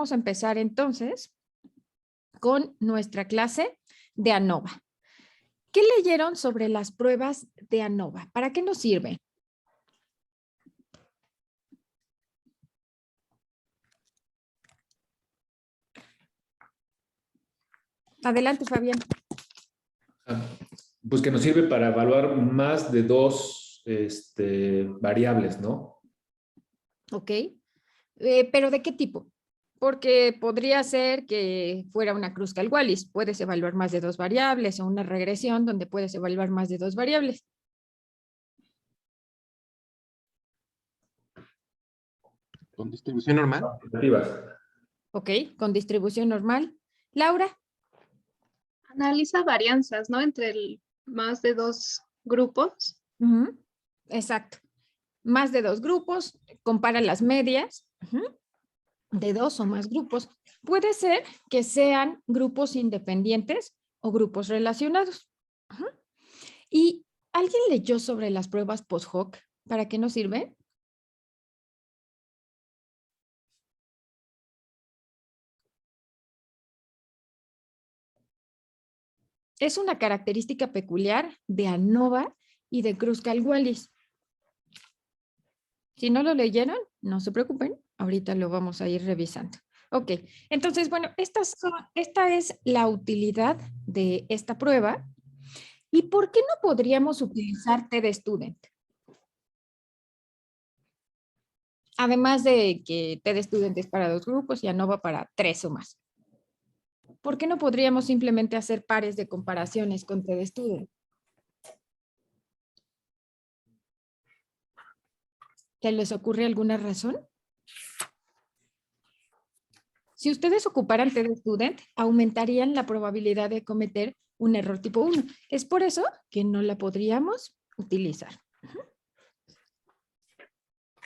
vamos a empezar entonces con nuestra clase de ANOVA. ¿Qué leyeron sobre las pruebas de ANOVA? ¿Para qué nos sirve? Adelante, Fabián. Pues que nos sirve para evaluar más de dos variables, ¿no? Ok. ¿Pero de qué tipo? Porque podría ser que fuera una Kruskal-Wallis. Puedes evaluar más de dos variables o una regresión donde puedes evaluar más de dos variables. Con distribución normal. Ok, con distribución normal. Laura. Analiza varianzas, ¿no? Entre más de dos grupos. Exacto. Más de dos grupos, compara las medias de dos o más grupos. Puede ser que sean grupos independientes o grupos relacionados. ¿Y alguien leyó sobre las pruebas post-hoc? ¿Para qué nos sirve? Es una característica peculiar de ANOVA y de Kruskal-Wallis. Si no lo leyeron, no se preocupen, ahorita lo vamos a ir revisando. Ok, entonces, bueno, esta es la utilidad de esta prueba. ¿Y por qué no podríamos utilizar TDStudent? Además de que TDStudent es para dos grupos y ANOVA para tres o más. ¿Por qué no podríamos simplemente hacer pares de comparaciones con TDStudent? ¿Se les ocurre alguna razón? Si ustedes ocuparan TDStudent, aumentarían la probabilidad de cometer un error tipo 1. Es por eso que no la podríamos utilizar.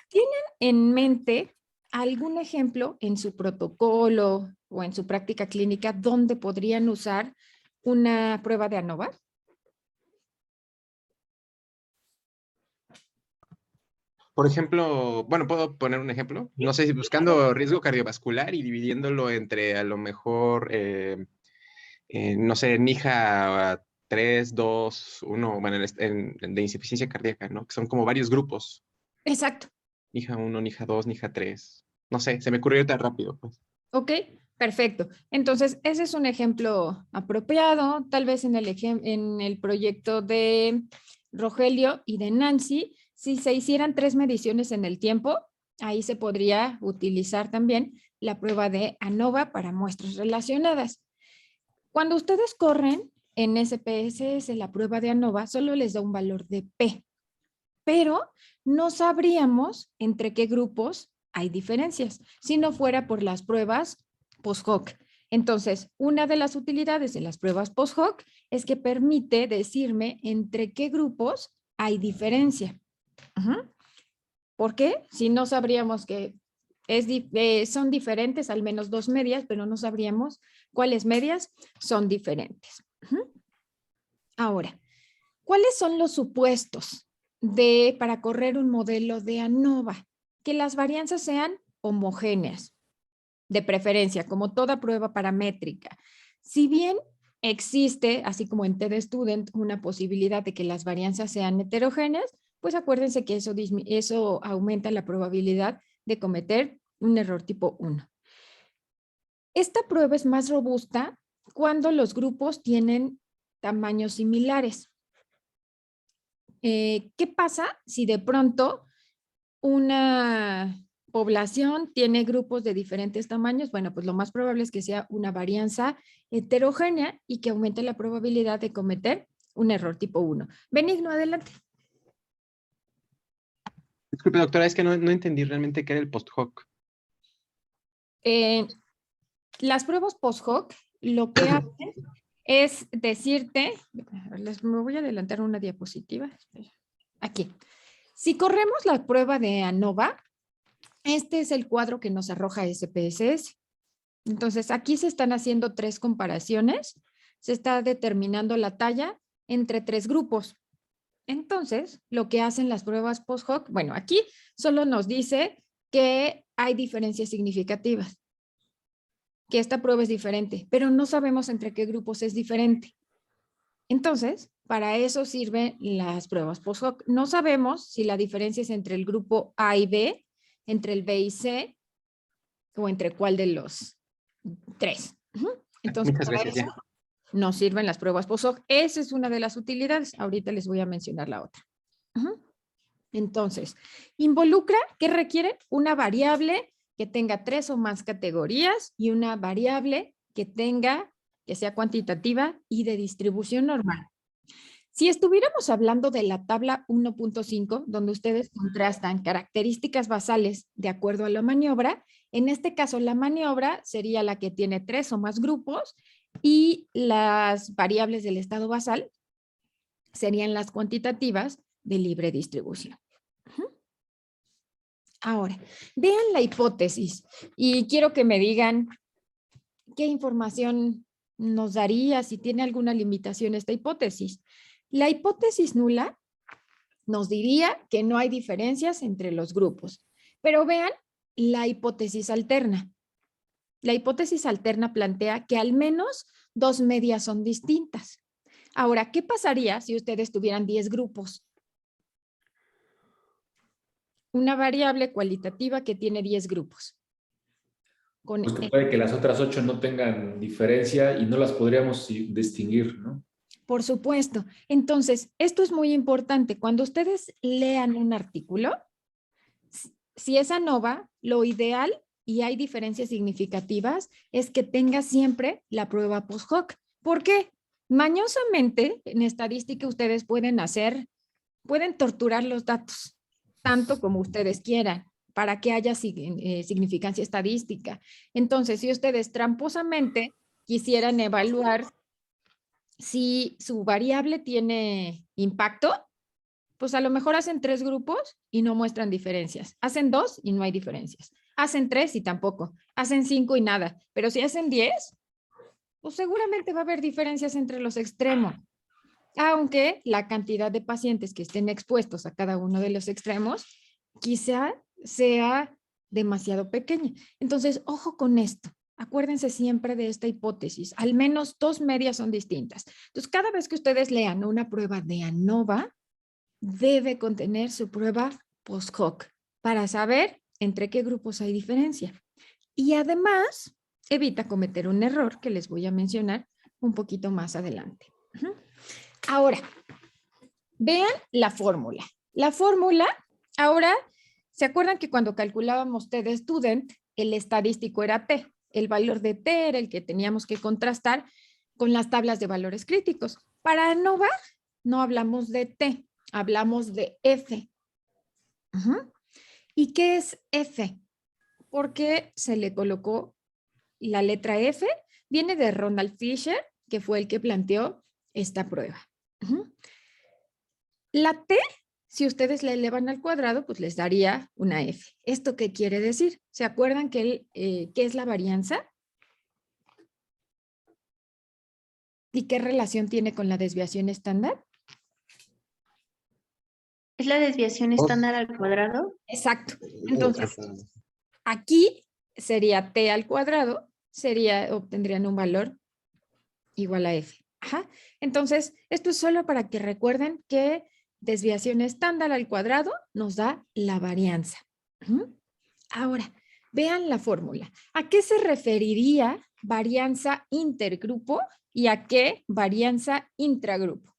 ¿Tienen en mente algún ejemplo en su protocolo o en su práctica clínica donde podrían usar una prueba de ANOVA? Por ejemplo, bueno, ¿puedo poner un ejemplo? No sé, si buscando riesgo cardiovascular y dividiéndolo entre a lo mejor, no sé, NIHA 3, 2, 1, bueno, de insuficiencia cardíaca, ¿no? Que son como varios grupos. Exacto. NIHA 1, NIHA 2, NIHA 3. No sé, se me ocurrió tan rápido, pues. Ok, perfecto. Entonces, ese es un ejemplo apropiado. Tal vez en el proyecto de Rogelio y de Nancy, si se hicieran 3 mediciones en el tiempo, ahí se podría utilizar también la prueba de ANOVA para muestras relacionadas. Cuando ustedes corren en SPSS la prueba de ANOVA, solo les da un valor de P, pero no sabríamos entre qué grupos hay diferencias, si no fuera por las pruebas post-hoc. Entonces, una de las utilidades de las pruebas post-hoc es que permite decirme entre qué grupos hay diferencia. ¿Por qué? Si no sabríamos que son diferentes, al menos dos medias, pero no sabríamos cuáles medias son diferentes. Ahora, ¿cuáles son los supuestos para correr un modelo de ANOVA? Que las varianzas sean homogéneas, de preferencia, como toda prueba paramétrica. Si bien existe, así como en TDStudent, una posibilidad de que las varianzas sean heterogéneas, pues acuérdense que eso aumenta la probabilidad de cometer un error tipo 1. Esta prueba es más robusta cuando los grupos tienen tamaños similares. ¿Qué pasa si de pronto una población tiene grupos de diferentes tamaños? Bueno, pues lo más probable es que sea una varianza heterogénea y que aumente la probabilidad de cometer un error tipo 1. Benigno, adelante. Disculpe, doctora, es que no entendí realmente qué era el post-hoc. Las pruebas post-hoc lo que hacen es decirte, me voy a adelantar una diapositiva. Aquí. Si corremos la prueba de ANOVA, este es el cuadro que nos arroja SPSS. Entonces, aquí se están haciendo 3 comparaciones. Se está determinando la talla entre 3 grupos. Entonces, lo que hacen las pruebas post-hoc, bueno, aquí solo nos dice que hay diferencias significativas. que esta prueba es diferente, pero no sabemos entre qué grupos es diferente. Entonces, para eso sirven las pruebas post-hoc. No sabemos si la diferencia es entre el grupo A y B, entre el B y C, o entre cuál de los tres. Entonces, Muchas para gracias, eso nos sirven las pruebas post-hoc. Esa es una de las utilidades. Ahorita les voy a mencionar la otra. Entonces, involucra que requiere una variable que tenga 3 o más categorías y una variable que sea cuantitativa y de distribución normal. Si estuviéramos hablando de la tabla 1.5, donde ustedes contrastan características basales de acuerdo a la maniobra, en este caso la maniobra sería la que tiene 3 o más grupos y las variables del estado basal serían las cuantitativas de libre distribución. Ahora, vean la hipótesis y quiero que me digan qué información nos daría, si tiene alguna limitación esta hipótesis. La hipótesis nula nos diría que no hay diferencias entre los grupos, pero vean la hipótesis alterna. La hipótesis alterna plantea que al menos 2 medias son distintas. Ahora, ¿qué pasaría si ustedes tuvieran 10 grupos? Una variable cualitativa que tiene 10 grupos. Pues que puede que las otras 8 no tengan diferencia y no las podríamos distinguir, ¿no? Por supuesto. Entonces, esto es muy importante. Cuando ustedes lean un artículo, si es ANOVA, lo ideal, y hay diferencias significativas, es que tenga siempre la prueba post-hoc. ¿Por qué? Mañosamente, en estadística ustedes pueden torturar los datos, tanto como ustedes quieran, para que haya significancia estadística. Entonces, si ustedes tramposamente quisieran evaluar si su variable tiene impacto, pues a lo mejor hacen 3 grupos y no muestran diferencias. Hacen 2 y no hay diferencias. Hacen 3 y tampoco. Hacen 5 y nada. Pero si hacen 10, pues seguramente va a haber diferencias entre los extremos. Aunque la cantidad de pacientes que estén expuestos a cada uno de los extremos quizá sea demasiado pequeña. Entonces, ojo con esto. Acuérdense siempre de esta hipótesis. Al menos 2 medias son distintas. Entonces, cada vez que ustedes lean una prueba de ANOVA, debe contener su prueba post-hoc para saber entre qué grupos hay diferencia. Y además, evita cometer un error que les voy a mencionar un poquito más adelante. Ahora, vean la fórmula. La fórmula, ahora, ¿se acuerdan que cuando calculábamos T de student, el estadístico era T? El valor de T era el que teníamos que contrastar con las tablas de valores críticos. Para ANOVA, no hablamos de T, hablamos de F. ¿Y qué es F? ¿Por qué se le colocó la letra F? Viene de Ronald Fisher, que fue el que planteó esta prueba. La T, si ustedes la elevan al cuadrado, pues les daría una F. ¿Esto qué quiere decir? ¿Se acuerdan qué es la varianza? ¿Y qué relación tiene con la desviación estándar? ¿Es la desviación estándar al cuadrado? Exacto. Entonces, aquí sería T al cuadrado, obtendrían un valor igual a F. Entonces, esto es solo para que recuerden que desviación estándar al cuadrado nos da la varianza. Ahora, vean la fórmula. ¿A qué se referiría varianza intergrupo y a qué varianza intragrupo?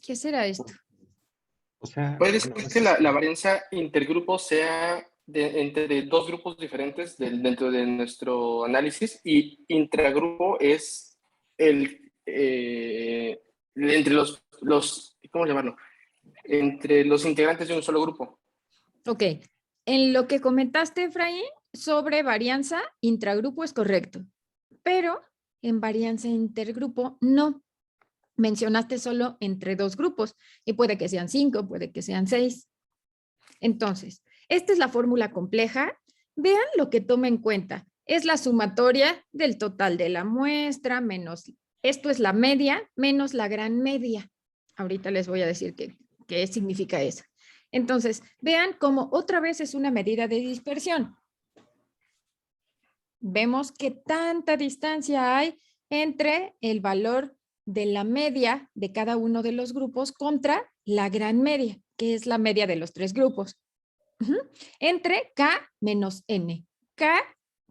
¿Qué será esto? O sea, puede ser que la varianza intergrupo sea entre 2 grupos diferentes dentro de nuestro análisis, y intragrupo es entre ¿cómo llamarlo? Entre los integrantes de un solo grupo. Ok, en lo que comentaste, Efraín, sobre varianza intragrupo es correcto, pero en varianza intergrupo no. Mencionaste solo entre 2 grupos y puede que sean 5, puede que sean 6. Entonces, esta es la fórmula compleja. Vean lo que toma en cuenta. Es la sumatoria del total de la muestra menos, esto es la media menos la gran media. Ahorita les voy a decir qué significa eso. Entonces, vean cómo otra vez es una medida de dispersión. Vemos que tanta distancia hay entre el valor de la media de cada uno de los grupos contra la gran media, que es la media de los tres grupos. Entre K menos N. K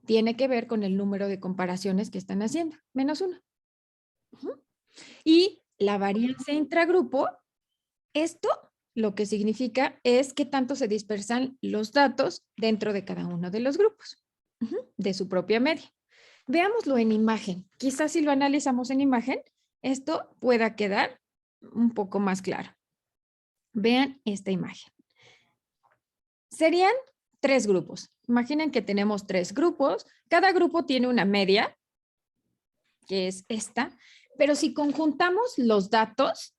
tiene que ver con el número de comparaciones que están haciendo, menos 1. Y la varianza intragrupo, esto lo que significa es que tanto se dispersan los datos dentro de cada uno de los grupos, de su propia media. Veámoslo en imagen. Quizás si lo analizamos en imagen, esto pueda quedar un poco más claro. Vean esta imagen. Serían 3 grupos. Imaginen que tenemos 3 grupos. Cada grupo tiene una media, que es esta. Pero si conjuntamos los datos,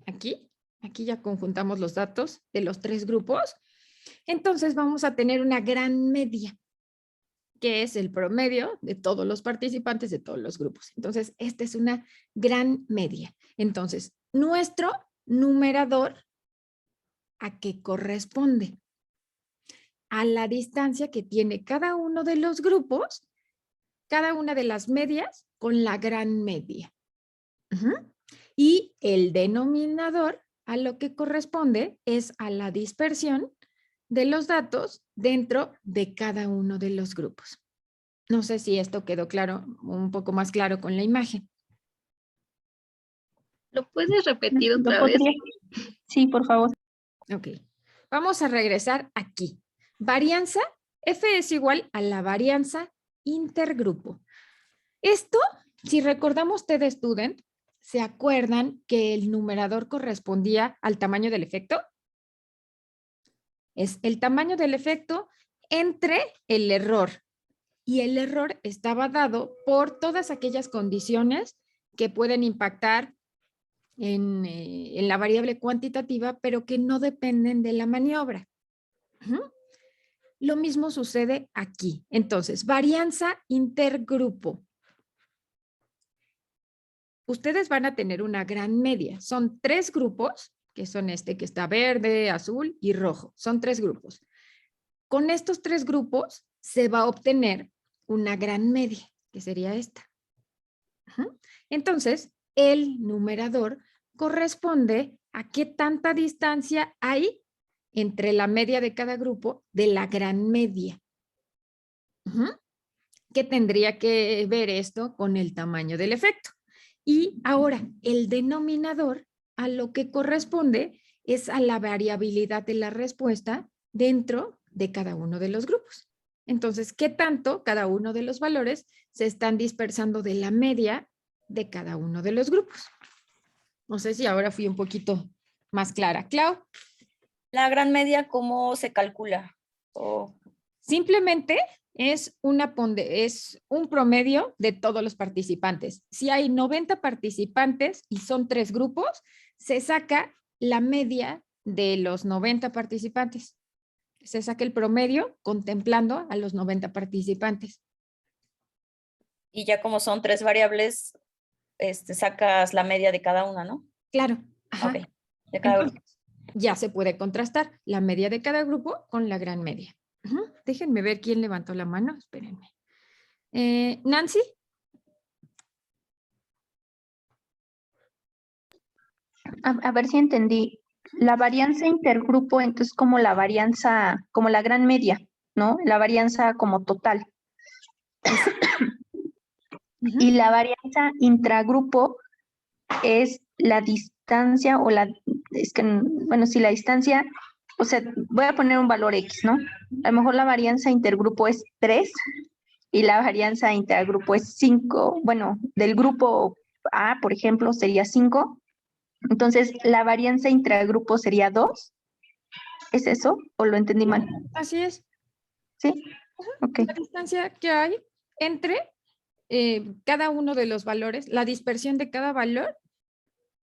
aquí ya conjuntamos los datos de los 3 grupos, entonces vamos a tener una gran media, que es el promedio de todos los participantes de todos los grupos. Entonces, esta es una gran media. Entonces, nuestro numerador, ¿a qué corresponde? A la distancia que tiene cada uno de los grupos, cada una de las medias con la gran media. Y el denominador a lo que corresponde es a la dispersión de los datos dentro de cada uno de los grupos. No sé si esto quedó claro, un poco más claro con la imagen. ¿Lo puedes repetir ¿Lo otra vez? podría? Sí, por favor. Ok, vamos a regresar aquí. Varianza, F es igual a la varianza intergrupo. Esto, si recordamos TD Student, ¿se acuerdan que el numerador correspondía al tamaño del efecto? Es el tamaño del efecto entre el error. Y el error estaba dado por todas aquellas condiciones que pueden impactar en la variable cuantitativa, pero que no dependen de la maniobra. Lo mismo sucede aquí. Entonces, varianza intergrupo. Ustedes van a tener una gran media. Son 3 grupos, que son este que está verde, azul y rojo. Son 3 grupos. Con estos 3 grupos se va a obtener una gran media, que sería esta. Entonces, el numerador corresponde a qué tanta distancia hay entre la media de cada grupo de la gran media. ¿Qué tendría que ver esto con el tamaño del efecto? Y ahora, el denominador a lo que corresponde es a la variabilidad de la respuesta dentro de cada uno de los grupos. Entonces, ¿qué tanto cada uno de los valores se están dispersando de la media de cada uno de los grupos? No sé si ahora fui un poquito más clara. Clau. La gran media, ¿cómo se calcula? Simplemente es un promedio de todos los participantes. Si hay 90 participantes y son 3 grupos, se saca la media de los 90 participantes. Se saca el promedio contemplando a los 90 participantes. Y ya como son 3 variables, sacas la media de cada una, ¿no? Claro. Ajá. Ok, de cada grupo. Ya se puede contrastar la media de cada grupo con la gran media. Déjenme ver quién levantó la mano. Espérenme. Nancy. A ver si entendí. La varianza intergrupo, entonces como la varianza, como la gran media, ¿no? La varianza como total. Y la varianza intragrupo es la distancia o bueno, si la distancia, o sea, voy a poner un valor X, ¿no? A lo mejor la varianza intergrupo es 3 y la varianza intragrupo es 5. Bueno, del grupo A, por ejemplo, sería 5. Entonces, la varianza intragrupo sería 2. ¿Es eso? ¿O lo entendí mal? Así es. Sí. Ok. La distancia que hay entre cada uno de los valores, la dispersión de cada valor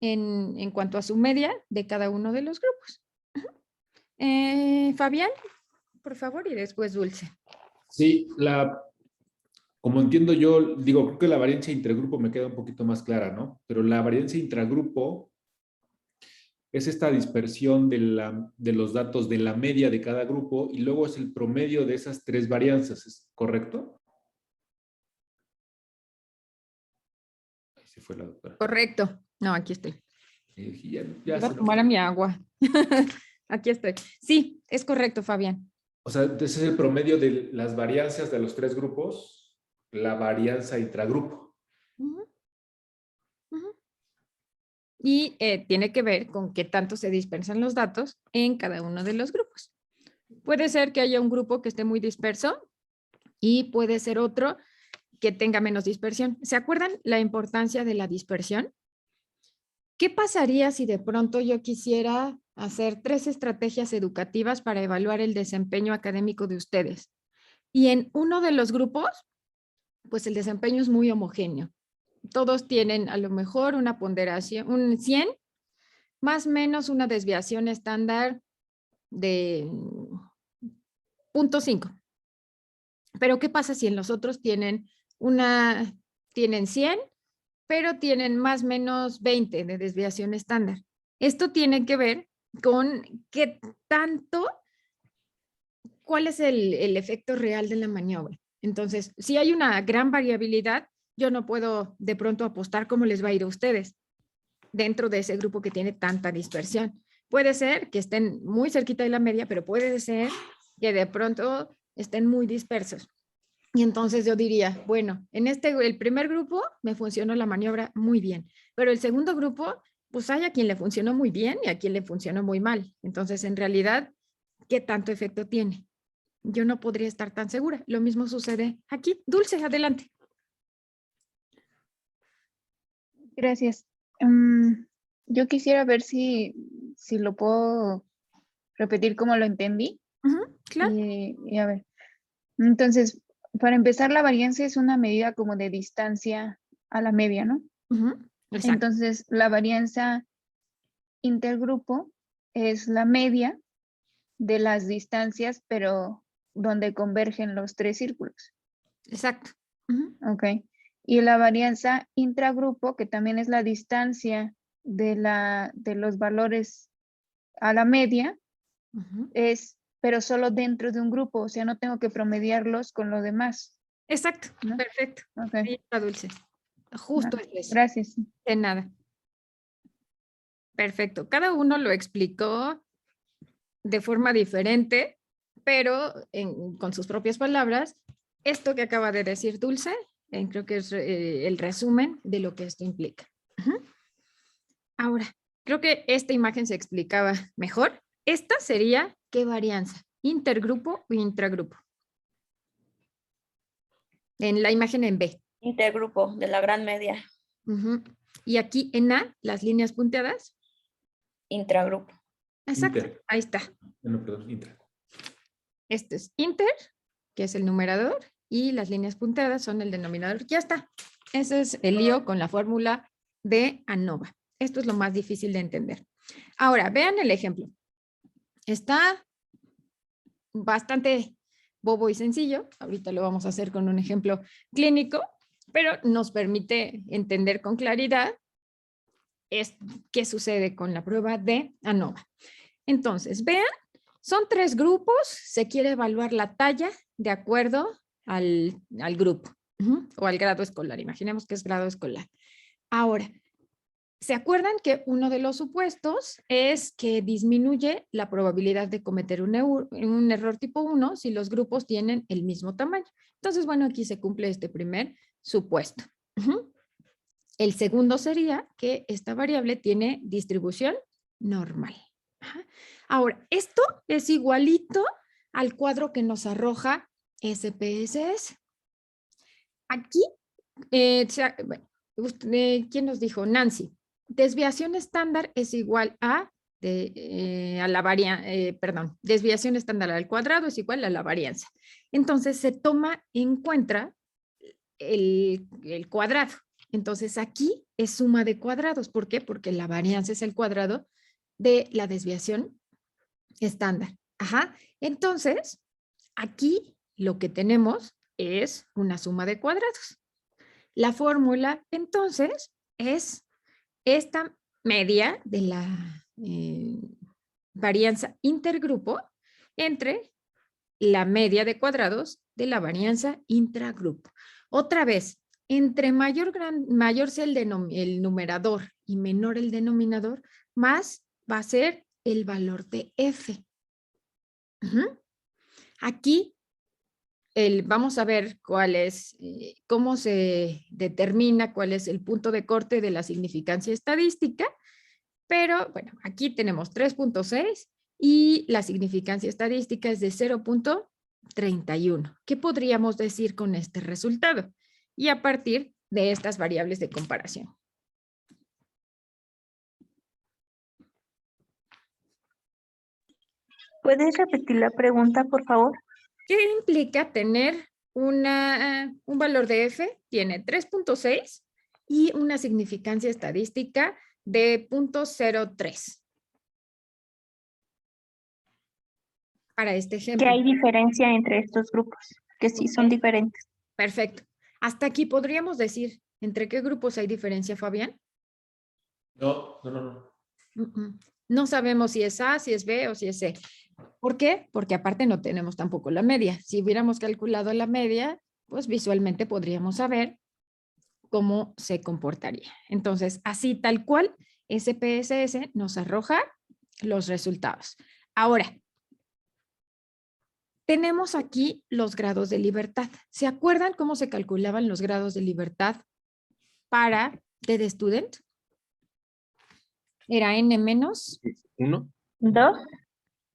en cuanto a su media de cada uno de los grupos. Fabián, por favor, y después Dulce. Sí, como entiendo yo, creo que la varianza intergrupo me queda un poquito más clara, ¿no? Pero la varianza intragrupo es esta dispersión de los datos de la media de cada grupo y luego es el promedio de esas 3 varianzas, ¿es correcto? Ahí se fue la doctora. Correcto. No, aquí estoy. Ya Iba a se tomar a mi agua. Aquí estoy. Sí, es correcto, Fabián. O sea, ese es el promedio de las varianzas de los 3 grupos, la varianza intragrupo. Ujú. Ujú. Y tiene que ver con qué tanto se dispersan los datos en cada uno de los grupos. Puede ser que haya un grupo que esté muy disperso y puede ser otro que tenga menos dispersión. ¿Se acuerdan la importancia de la dispersión? ¿Qué pasaría si de pronto yo quisiera hacer 3 estrategias educativas para evaluar el desempeño académico de ustedes? Y en uno de los grupos, pues el desempeño es muy homogéneo. Todos tienen a lo mejor una ponderación, un 100, más o menos una desviación estándar de 0.5. Pero ¿qué pasa si en los otros tienen 100, pero tienen más o menos 20 de desviación estándar? Esto tiene que ver con qué tanto, cuál es el efecto real de la maniobra. Entonces, si hay una gran variabilidad, yo no puedo de pronto apostar cómo les va a ir a ustedes dentro de ese grupo que tiene tanta dispersión. Puede ser que estén muy cerquita de la media, pero puede ser que de pronto estén muy dispersos. Y entonces yo diría, bueno, el primer grupo me funcionó la maniobra muy bien, pero el segundo grupo, pues hay a quien le funcionó muy bien y a quien le funcionó muy mal. Entonces, en realidad, ¿qué tanto efecto tiene? Yo no podría estar tan segura. Lo mismo sucede aquí. Dulce, adelante. Gracias. Yo quisiera ver si lo puedo repetir como lo entendí. Claro. Y a ver. Entonces, para empezar, la varianza es una medida como de distancia a la media, ¿no? Exacto. Entonces, la varianza intergrupo es la media de las distancias, pero donde convergen los 3 círculos. Exacto. Ok. Y la varianza intragrupo, que también es la distancia de los valores a la media, pero solo dentro de un grupo, o sea, no tengo que promediarlos con lo demás. Exacto, ¿no? perfecto. Ok. Ahí está, Dulce. Justo es eso. Gracias. De nada. Perfecto. Cada uno lo explicó de forma diferente, pero con sus propias palabras. Esto que acaba de decir Dulce, creo que es el resumen de lo que esto implica. Ahora, creo que esta imagen se explicaba mejor. Esta sería, ¿qué varianza? ¿Intergrupo o intragrupo? En la imagen en B. Intergrupo de la gran media. Y aquí en A, las líneas punteadas. Intragrupo. Exacto, Inter. ahí está. No, perdón, inter. Este es inter, que es el numerador, y las líneas punteadas son el denominador. Ya está. Ese es el lío con la fórmula de ANOVA. Esto es lo más difícil de entender. Ahora, vean el ejemplo. Está bastante bobo y sencillo. Ahorita lo vamos a hacer con un ejemplo clínico, pero nos permite entender con claridad qué sucede con la prueba de ANOVA. Entonces, vean, son 3 grupos. Se quiere evaluar la talla de acuerdo al grupo o al grado escolar. Imaginemos que es grado escolar. Ahora, ¿se acuerdan que uno de los supuestos es que disminuye la probabilidad de cometer un error tipo 1 si los grupos tienen el mismo tamaño? Entonces, bueno, aquí se cumple este primer supuesto. El segundo sería que esta variable tiene distribución normal. Ahora, esto es igualito al cuadro que nos arroja SPSS. Aquí, ¿quién nos dijo? Nancy. Desviación estándar es igual a desviación estándar al cuadrado es igual a la varianza. Entonces se toma en cuenta el cuadrado. Entonces aquí es suma de cuadrados. ¿Por qué? Porque la varianza es el cuadrado de la desviación estándar. Entonces, aquí lo que tenemos es una suma de cuadrados. La fórmula, entonces, es esta media de la varianza intergrupo entre la media de cuadrados de la varianza intragrupo. Otra vez, entre mayor sea el numerador y menor el denominador, más va a ser el valor de F. Aquí vamos a ver cuál es, cómo se determina cuál es el punto de corte de la significancia estadística, pero bueno, aquí tenemos 3.6 y la significancia estadística es de 0.31. ¿Qué podríamos decir con este resultado? Y a partir de estas variables de comparación. ¿Puedes repetir la pregunta, por favor? ¿Qué implica tener un valor de F? Tiene 3.6 y una significancia estadística de 0.03. Para este ejemplo. Que hay diferencia entre estos grupos, que sí son diferentes. Perfecto. Hasta aquí podríamos decir, ¿entre qué grupos hay diferencia, Fabián? No. No sabemos si es A, si es B o si es C. ¿Por qué? Porque aparte no tenemos tampoco la media. Si hubiéramos calculado la media, pues visualmente podríamos saber cómo se comportaría. Entonces, así tal cual, SPSS nos arroja los resultados. Ahora, tenemos aquí los grados de libertad. ¿Se acuerdan cómo se calculaban los grados de libertad para TD Student? Era N menos 1. 2.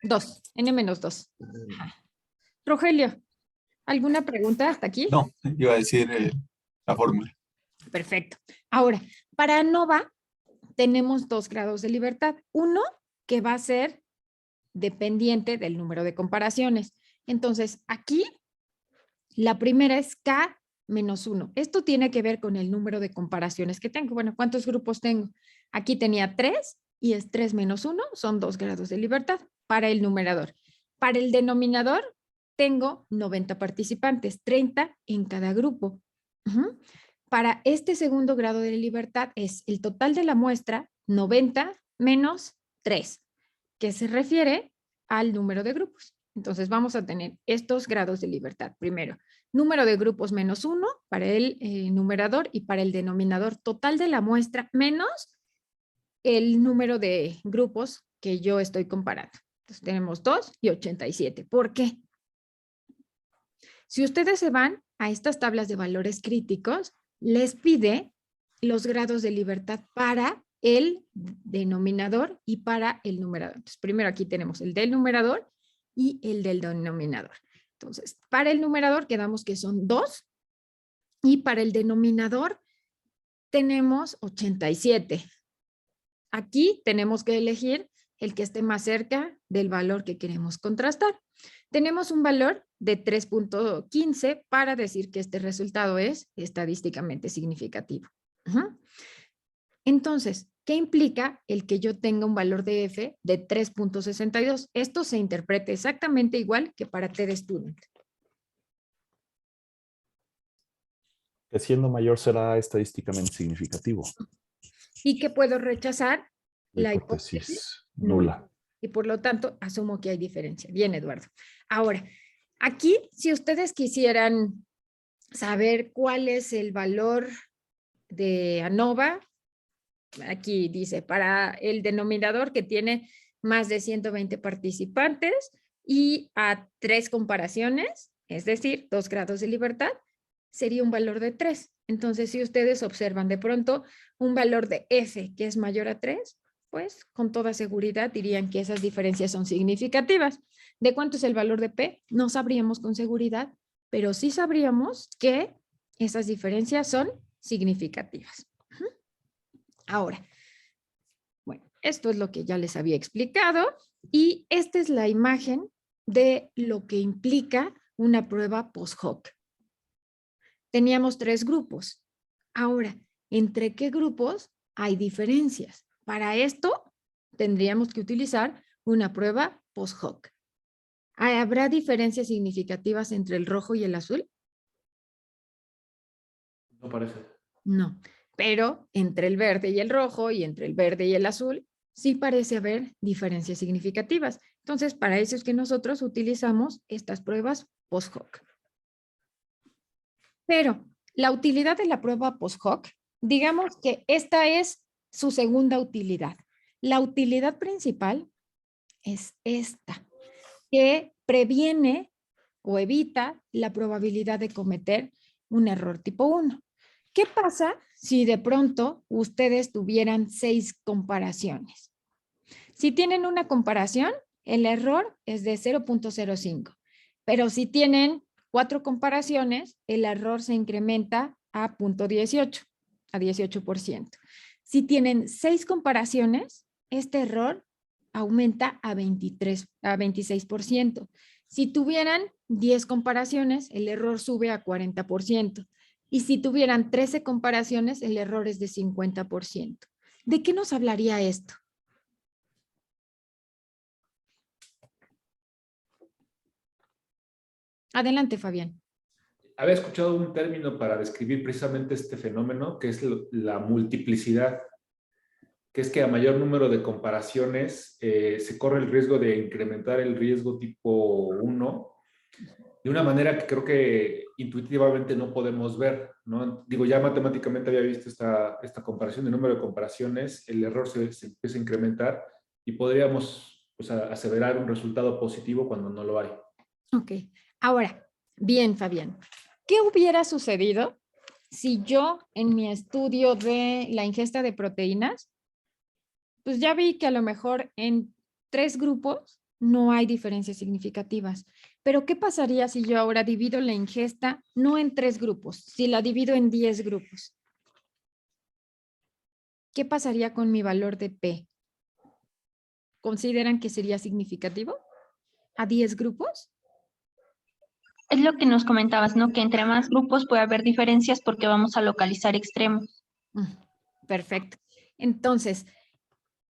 2, N menos 2. Rogelio, ¿alguna pregunta hasta aquí? No, iba a decir la fórmula. Perfecto. Ahora, para ANOVA tenemos 2 grados de libertad. Uno que va a ser dependiente del número de comparaciones. Entonces, aquí la primera es K menos 1. Esto tiene que ver con el número de comparaciones que tengo. Bueno, ¿cuántos grupos tengo? Aquí tenía 3 y es 3 menos 1, son 2 grados de libertad para el numerador. Para el denominador tengo 90 participantes, 30 en cada grupo. Para este segundo grado de libertad es el total de la muestra 90 menos 3, que se refiere al número de grupos. Entonces vamos a tener estos grados de libertad. Primero, número de grupos menos 1 para el numerador y para el denominador total de la muestra menos el número de grupos que yo estoy comparando. Entonces tenemos 2 y 87. ¿Por qué? Si ustedes se van a estas tablas de valores críticos, les pide los grados de libertad para el denominador y para el numerador. Entonces primero aquí tenemos el del numerador y el del denominador. Entonces, para el numerador quedamos que son 2 y para el denominador tenemos 87. Aquí tenemos que elegir el que esté más cerca del valor que queremos contrastar. Tenemos un valor de 3.15 para decir que este resultado es estadísticamente significativo. Entonces, ¿qué implica el que yo tenga un valor de F de 3.62? Esto se interpreta exactamente igual que para TD Student. Que siendo mayor será estadísticamente significativo. Y que puedo rechazar la hipótesis nula. Y por lo tanto, asumo que hay diferencia. Bien, Eduardo. Ahora, aquí, si ustedes quisieran saber cuál es el valor de ANOVA, aquí dice, para el denominador que tiene más de 120 participantes y a 3 comparaciones, es decir, 2 grados de libertad, sería un valor de 3. Entonces, si ustedes observan de pronto un valor de F que es mayor a 3, pues con toda seguridad dirían que esas diferencias son significativas. ¿De cuánto es el valor de P? No sabríamos con seguridad, pero sí sabríamos que esas diferencias son significativas. Ahora, bueno, esto es lo que ya les había explicado y esta es la imagen de lo que implica una prueba post-hoc. Teníamos 3 grupos. Ahora, ¿entre qué grupos hay diferencias? Para esto tendríamos que utilizar una prueba post-hoc. ¿Habrá diferencias significativas entre el rojo y el azul? No parece. No, pero entre el verde y el rojo y entre el verde y el azul sí parece haber diferencias significativas. Entonces, para eso es que nosotros utilizamos estas pruebas post-hoc. Pero la utilidad de la prueba post-hoc, digamos que esta es su segunda utilidad. La utilidad principal es esta, que previene o evita la probabilidad de cometer un error tipo 1. ¿Qué pasa si de pronto ustedes tuvieran 6 comparaciones? Si tienen una comparación, el error es de 0.05, pero si tienen 4 comparaciones, el error se incrementa a 0.18, a 18%. Si tienen 6 comparaciones, este error aumenta a 26%. Si tuvieran 10 comparaciones, el error sube a 40%. Y si tuvieran 13 comparaciones, el error es de 50%. ¿De qué nos hablaría esto? Adelante, Fabián. Había escuchado un término para describir precisamente este fenómeno, que es la multiplicidad, que es que a mayor número de comparaciones se corre el riesgo de incrementar el riesgo tipo 1 de una manera que creo que intuitivamente no podemos ver, ¿no? Digo, ya matemáticamente había visto esta comparación de número de comparaciones, el error se empieza a incrementar y podríamos, pues, aseverar un resultado positivo cuando no lo hay. Ok, ahora, bien, Fabián, ¿qué hubiera sucedido si yo en mi estudio de la ingesta de proteínas, pues ya vi que a lo mejor en 3 grupos no hay diferencias significativas? Pero ¿qué pasaría si yo ahora divido la ingesta no en 3 grupos, si la divido en 10 grupos? ¿Qué pasaría con mi valor de P? ¿Consideran que sería significativo a 10 grupos? Es lo que nos comentabas, ¿no? Que entre más grupos puede haber diferencias porque vamos a localizar extremos. Perfecto. Entonces,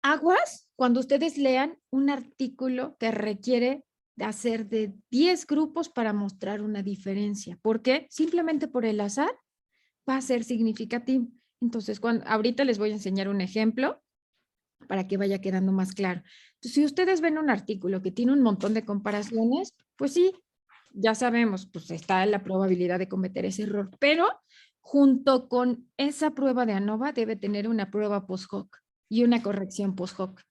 aguas cuando ustedes lean un artículo que requiere de hacer de 10 grupos para mostrar una diferencia. ¿Por qué? Simplemente por el azar va a ser significativo. Entonces, ahorita les voy a enseñar un ejemplo para que vaya quedando más claro. Entonces, si ustedes ven un artículo que tiene un montón de comparaciones, pues sí, ya sabemos, pues está la probabilidad de cometer ese error, pero junto con esa prueba de ANOVA debe tener una prueba post-hoc y una corrección post-hoc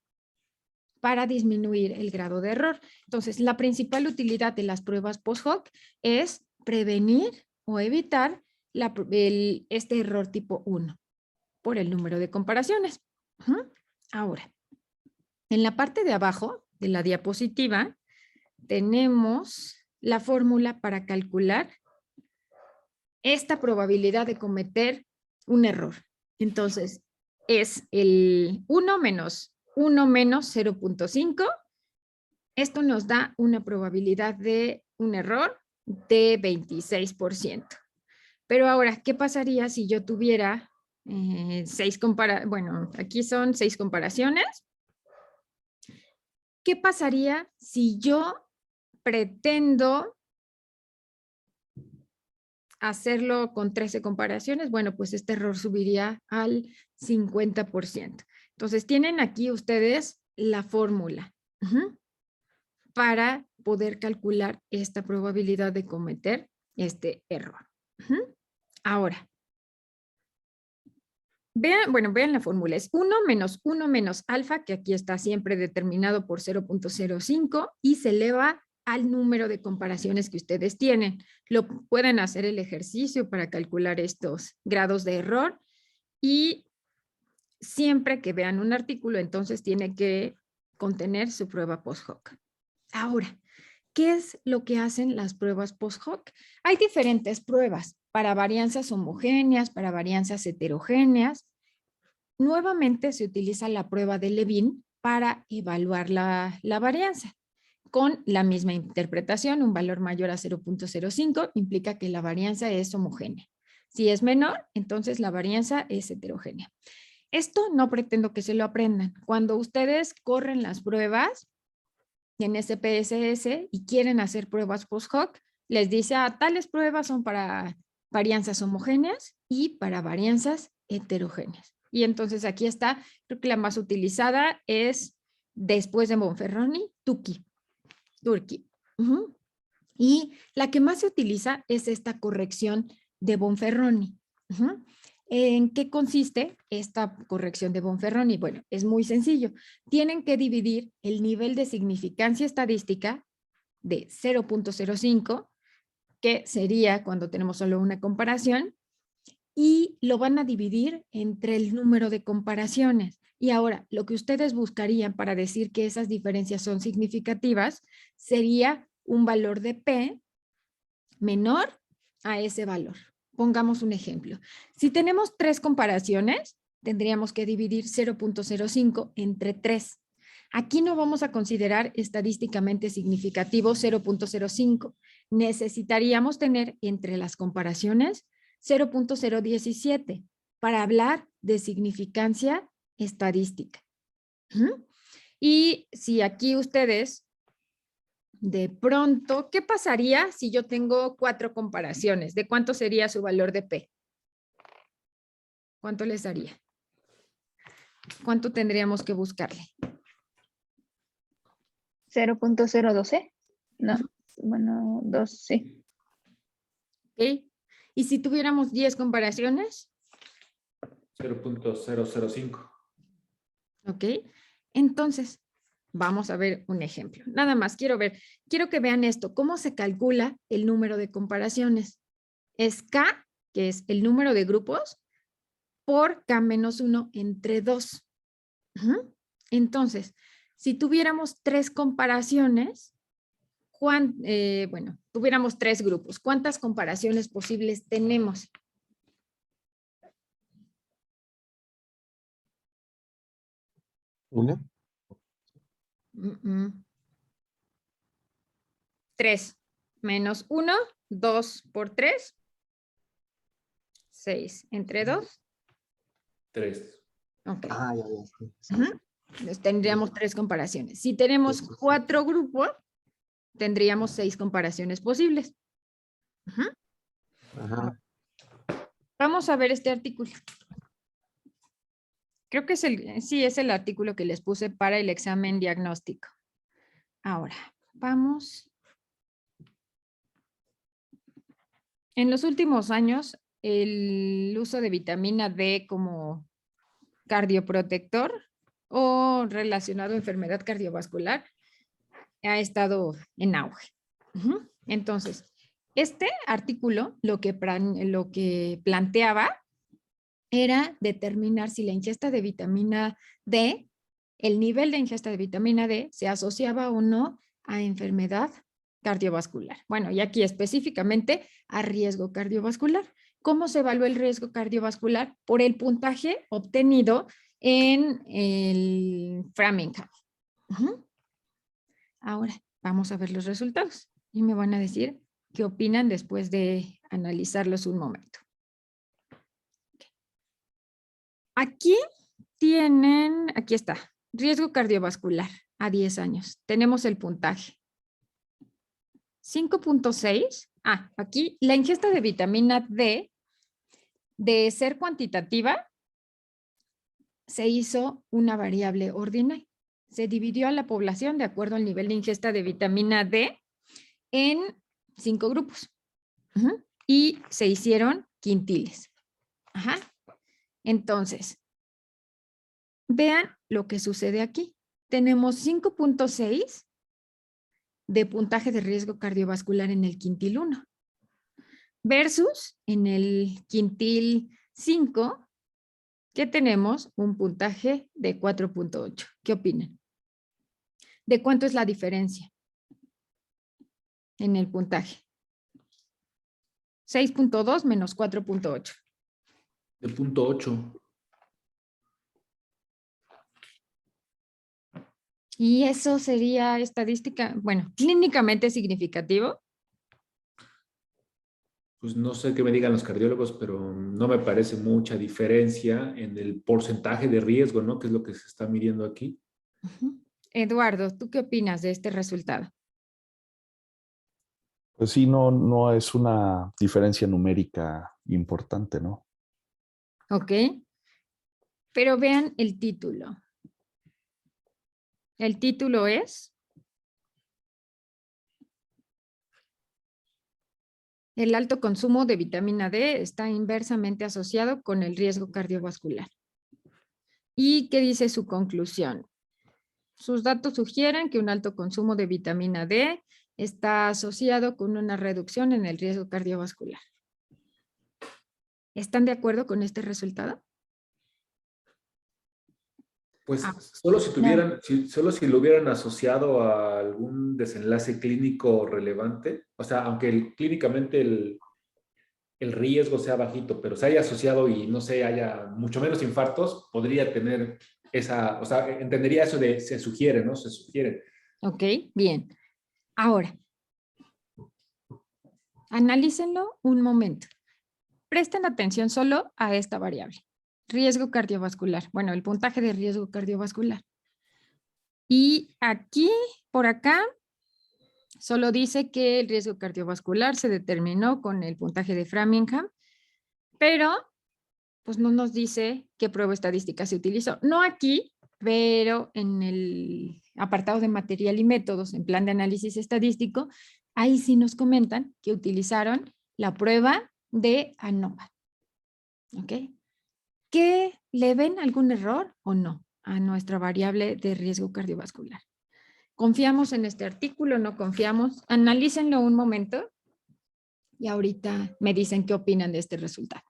para disminuir el grado de error. Entonces, la principal utilidad de las pruebas post-hoc es prevenir o evitar este error tipo 1 por el número de comparaciones. Ahora, en la parte de abajo de la diapositiva tenemos la fórmula para calcular esta probabilidad de cometer un error. Entonces, es el 1 menos 0.5. Esto nos da una probabilidad de un error de 26%. Pero ahora, ¿qué pasaría si yo tuviera 6 comparaciones? Bueno, aquí son 6 comparaciones. ¿Qué pasaría si yo pretendo hacerlo con 13 comparaciones? Bueno, pues este error subiría al 50%. Entonces, tienen aquí ustedes la fórmula para poder calcular esta probabilidad de cometer este error. Ahora, vean la fórmula. Es 1 menos alfa, que aquí está siempre determinado por 0.05 y se eleva al número de comparaciones que ustedes tienen. Lo pueden hacer el ejercicio para calcular estos grados de error y siempre que vean un artículo, entonces tiene que contener su prueba post-hoc. Ahora, ¿qué es lo que hacen las pruebas post-hoc? Hay diferentes pruebas para varianzas homogéneas, para varianzas heterogéneas. Nuevamente se utiliza la prueba de Levin para evaluar la varianza. Con la misma interpretación, un valor mayor a 0.05 implica que la varianza es homogénea. Si es menor, entonces la varianza es heterogénea. Esto no pretendo que se lo aprendan. Cuando ustedes corren las pruebas en SPSS y quieren hacer pruebas post-hoc, les dice, tales pruebas son para varianzas homogéneas y para varianzas heterogéneas. Y entonces aquí está, creo que la más utilizada es después de Bonferroni, Turkey. Ujú. Y la que más se utiliza es esta corrección de Bonferroni. Ujú. ¿En qué consiste esta corrección de Bonferroni? Bueno, es muy sencillo. Tienen que dividir el nivel de significancia estadística de 0.05, que sería cuando tenemos solo una comparación, y lo van a dividir entre el número de comparaciones. Y ahora, lo que ustedes buscarían para decir que esas diferencias son significativas sería un valor de P menor a ese valor. Pongamos un ejemplo. Si tenemos 3 comparaciones, tendríamos que dividir 0.05 entre 3. Aquí no vamos a considerar estadísticamente significativo 0.05. Necesitaríamos tener entre las comparaciones 0.017 para hablar de significancia estadística. Y si aquí ustedes de pronto, ¿qué pasaría si yo tengo 4 comparaciones? ¿De cuánto sería su valor de P? ¿Cuánto les daría? ¿Cuánto tendríamos que buscarle? 0.012. No, bueno, 2, sí. ¿Ok? ¿Y si tuviéramos 10 comparaciones? 0.005. ¿Ok? Entonces, vamos a ver un ejemplo. Nada más, quiero que vean esto. ¿Cómo se calcula el número de comparaciones? Es K, que es el número de grupos, por K-1 entre 2. Entonces, si tuviéramos 3 comparaciones, tuviéramos 3 grupos, ¿cuántas comparaciones posibles tenemos? ¿Una? 3 menos 1, 2 por 3, 6 entre 2. 3. Ok. Ah, ya. Sí. Entonces, tendríamos 3 comparaciones. Si tenemos 4 grupos, tendríamos 6 comparaciones posibles. Ajá. Vamos a ver este artículo. Creo que es el artículo que les puse para el examen diagnóstico. Ahora, vamos. En los últimos años, el uso de vitamina D como cardioprotector o relacionado a enfermedad cardiovascular ha estado en auge. Entonces, este artículo lo que planteaba era determinar si la ingesta de vitamina D, el nivel de ingesta de vitamina D se asociaba o no a enfermedad cardiovascular. Bueno, y aquí específicamente a riesgo cardiovascular. ¿Cómo se evalúa el riesgo cardiovascular? Por el puntaje obtenido en el Framingham. Ahora, vamos a ver los resultados y me van a decir qué opinan después de analizarlos un momento. Aquí está, riesgo cardiovascular a 10 años. Tenemos el puntaje. 5.6. Aquí la ingesta de vitamina D, de ser cuantitativa, se hizo una variable ordinal. Se dividió a la población de acuerdo al nivel de ingesta de vitamina D en 5 grupos. Y se hicieron quintiles. Entonces, vean lo que sucede aquí. Tenemos 5.6 de puntaje de riesgo cardiovascular en el quintil 1 versus en el quintil 5 que tenemos un puntaje de 4.8. ¿Qué opinan? ¿De cuánto es la diferencia en el puntaje? 6.2 menos 4.8. De 0.8. Y eso sería clínicamente significativo. Pues no sé qué me digan los cardiólogos, pero no me parece mucha diferencia en el porcentaje de riesgo, ¿no? Que es lo que se está midiendo aquí. Eduardo, ¿tú qué opinas de este resultado? Pues sí, no es una diferencia numérica importante, ¿no? Ok. Pero vean el título. El título es el alto consumo de vitamina D está inversamente asociado con el riesgo cardiovascular. ¿Y qué dice su conclusión? Sus datos sugieren que un alto consumo de vitamina D está asociado con una reducción en el riesgo cardiovascular. ¿Están de acuerdo con este resultado? Pues Ah, solo si tuvieran, solo si lo hubieran asociado a algún desenlace clínico relevante, o sea, aunque clínicamente el riesgo sea bajito, pero se haya asociado y no sé, haya mucho menos infartos, podría tener esa, o sea, entendería eso de se sugiere, ¿no? Se sugiere. Ok, bien. Ahora, analícenlo un momento. Presten atención solo a esta variable. Riesgo cardiovascular. Bueno, el puntaje de riesgo cardiovascular. Y aquí, por acá, solo dice que el riesgo cardiovascular se determinó con el puntaje de Framingham, pero pues no nos dice qué prueba estadística se utilizó. No aquí, pero en el apartado de material y métodos en plan de análisis estadístico, ahí sí nos comentan que utilizaron la prueba de ANOVA. ¿Ok? ¿Que le ven algún error o no a nuestra variable de riesgo cardiovascular? ¿Confiamos en este artículo? ¿No confiamos? Analícenlo un momento y ahorita me dicen qué opinan de este resultado.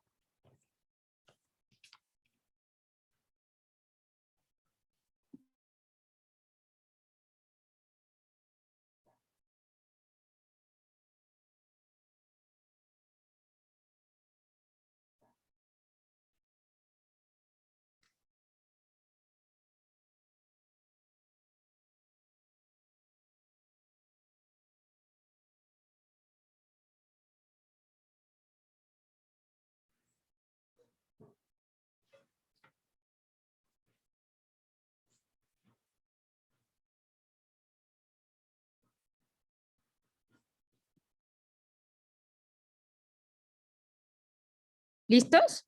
¿Listos?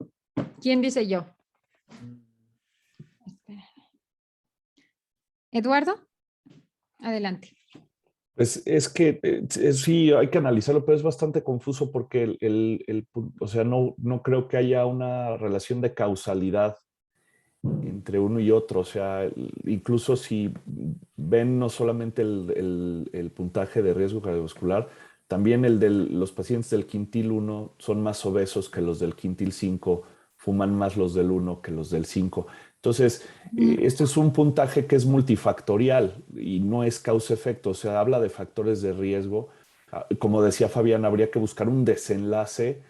¿Quién dice yo? Eduardo, adelante. Pues es que sí, hay que analizarlo, pero es bastante confuso porque o sea, no creo que haya una relación de causalidad entre uno y otro. O sea, incluso si ven no solamente el puntaje de riesgo cardiovascular, también el de los pacientes del quintil 1 son más obesos que los del quintil 5, fuman más los del 1 que los del 5. Entonces, este es un puntaje que es multifactorial y no es causa-efecto, o sea, habla de factores de riesgo. Como decía Fabián, habría que buscar un desenlace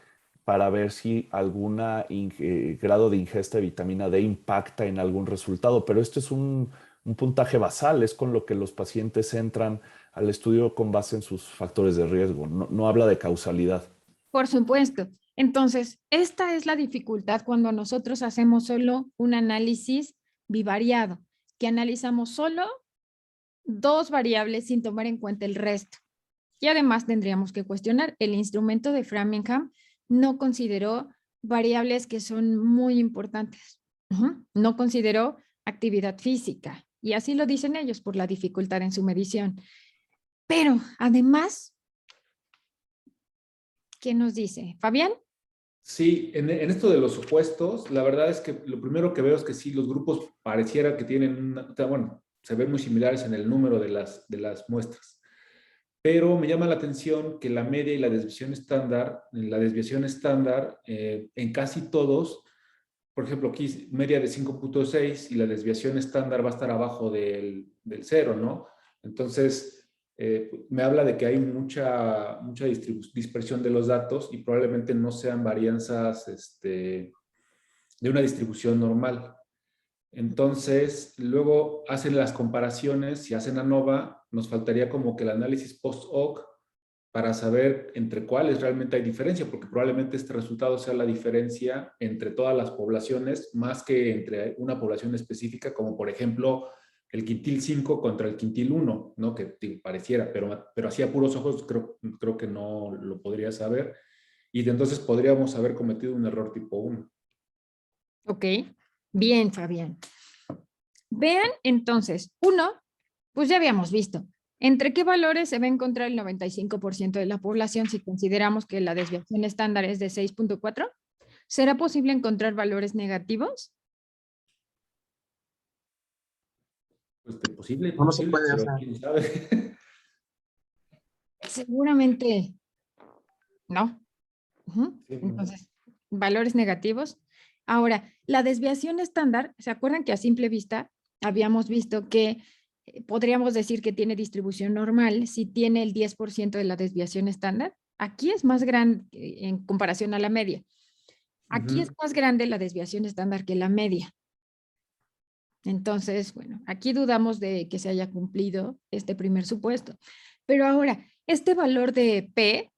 para ver si algún grado de ingesta de vitamina D impacta en algún resultado, pero esto es un puntaje basal, es con lo que los pacientes entran al estudio con base en sus factores de riesgo, no habla de causalidad. Por supuesto. Entonces, esta es la dificultad cuando nosotros hacemos solo un análisis bivariado, que analizamos solo dos variables sin tomar en cuenta el resto. Y además tendríamos que cuestionar, el instrumento de Framingham no consideró variables que son muy importantes. No consideró actividad física. Y así lo dicen ellos por la dificultad en su medición. Pero además, ¿qué nos dice? ¿Fabián? Sí, en esto de los supuestos, la verdad es que lo primero que veo es que sí, los grupos pareciera que tienen, bueno, se ven muy similares en el número de las muestras. Pero me llama la atención que la media y la desviación estándar, en casi todos, por ejemplo, aquí media de 5.6 y la desviación estándar va a estar abajo del 0, ¿no? Entonces, me habla de que hay mucha dispersión de los datos y probablemente no sean varianzas de una distribución normal. Entonces, luego hacen las comparaciones, si hacen ANOVA, nos faltaría como que el análisis post-hoc para saber entre cuáles realmente hay diferencia, porque probablemente este resultado sea la diferencia entre todas las poblaciones, más que entre una población específica, como por ejemplo el quintil 5 contra el quintil 1, ¿no? Que te pareciera, pero así a puros ojos creo que no lo podría saber, y entonces podríamos haber cometido un error tipo 1. Ok, Bien, Fabián. Vean entonces, uno, pues ya habíamos visto. ¿Entre qué valores se va a encontrar el 95% de la población si consideramos que la desviación estándar es de 6.4? ¿Será posible encontrar valores negativos? Pues de posible, ¿Cómo se posible, puede pero hacer? quién sabe. Seguramente no. Ujú. Sí, no. Entonces, valores negativos. Ahora, la desviación estándar, ¿se acuerdan que a simple vista habíamos visto que podríamos decir que tiene distribución normal si tiene el 10% de la desviación estándar? Aquí es más grande en comparación a la media. Aquí es más grande la desviación estándar que la media. Entonces, bueno, aquí dudamos de que se haya cumplido este primer supuesto. Pero ahora, este valor de P,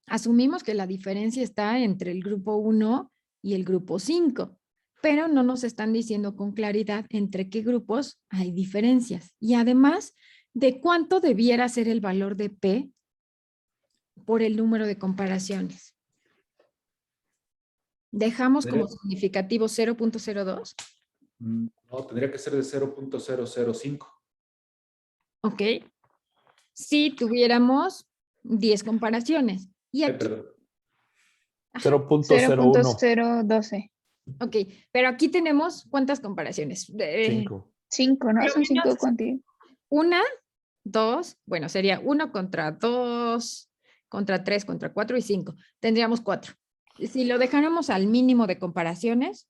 asumimos que la diferencia está entre el grupo 1 y el grupo 5, pero no nos están diciendo con claridad entre qué grupos hay diferencias. Y además, de cuánto debiera ser el valor de P por el número de comparaciones. Dejamos como significativo 0.02. No, tendría que ser de 0.005. Ok. Si tuviéramos 10 comparaciones. Y aquí, Perdón. 0.01. 0.012. ok, pero aquí tenemos ¿cuántas comparaciones? 5. 5, ¿no? Pero Son 5 menos- contigo. Una, dos, bueno, sería 1 contra 2, contra 3, contra 4 y 5. Tendríamos 4. Si lo dejáramos al mínimo de comparaciones,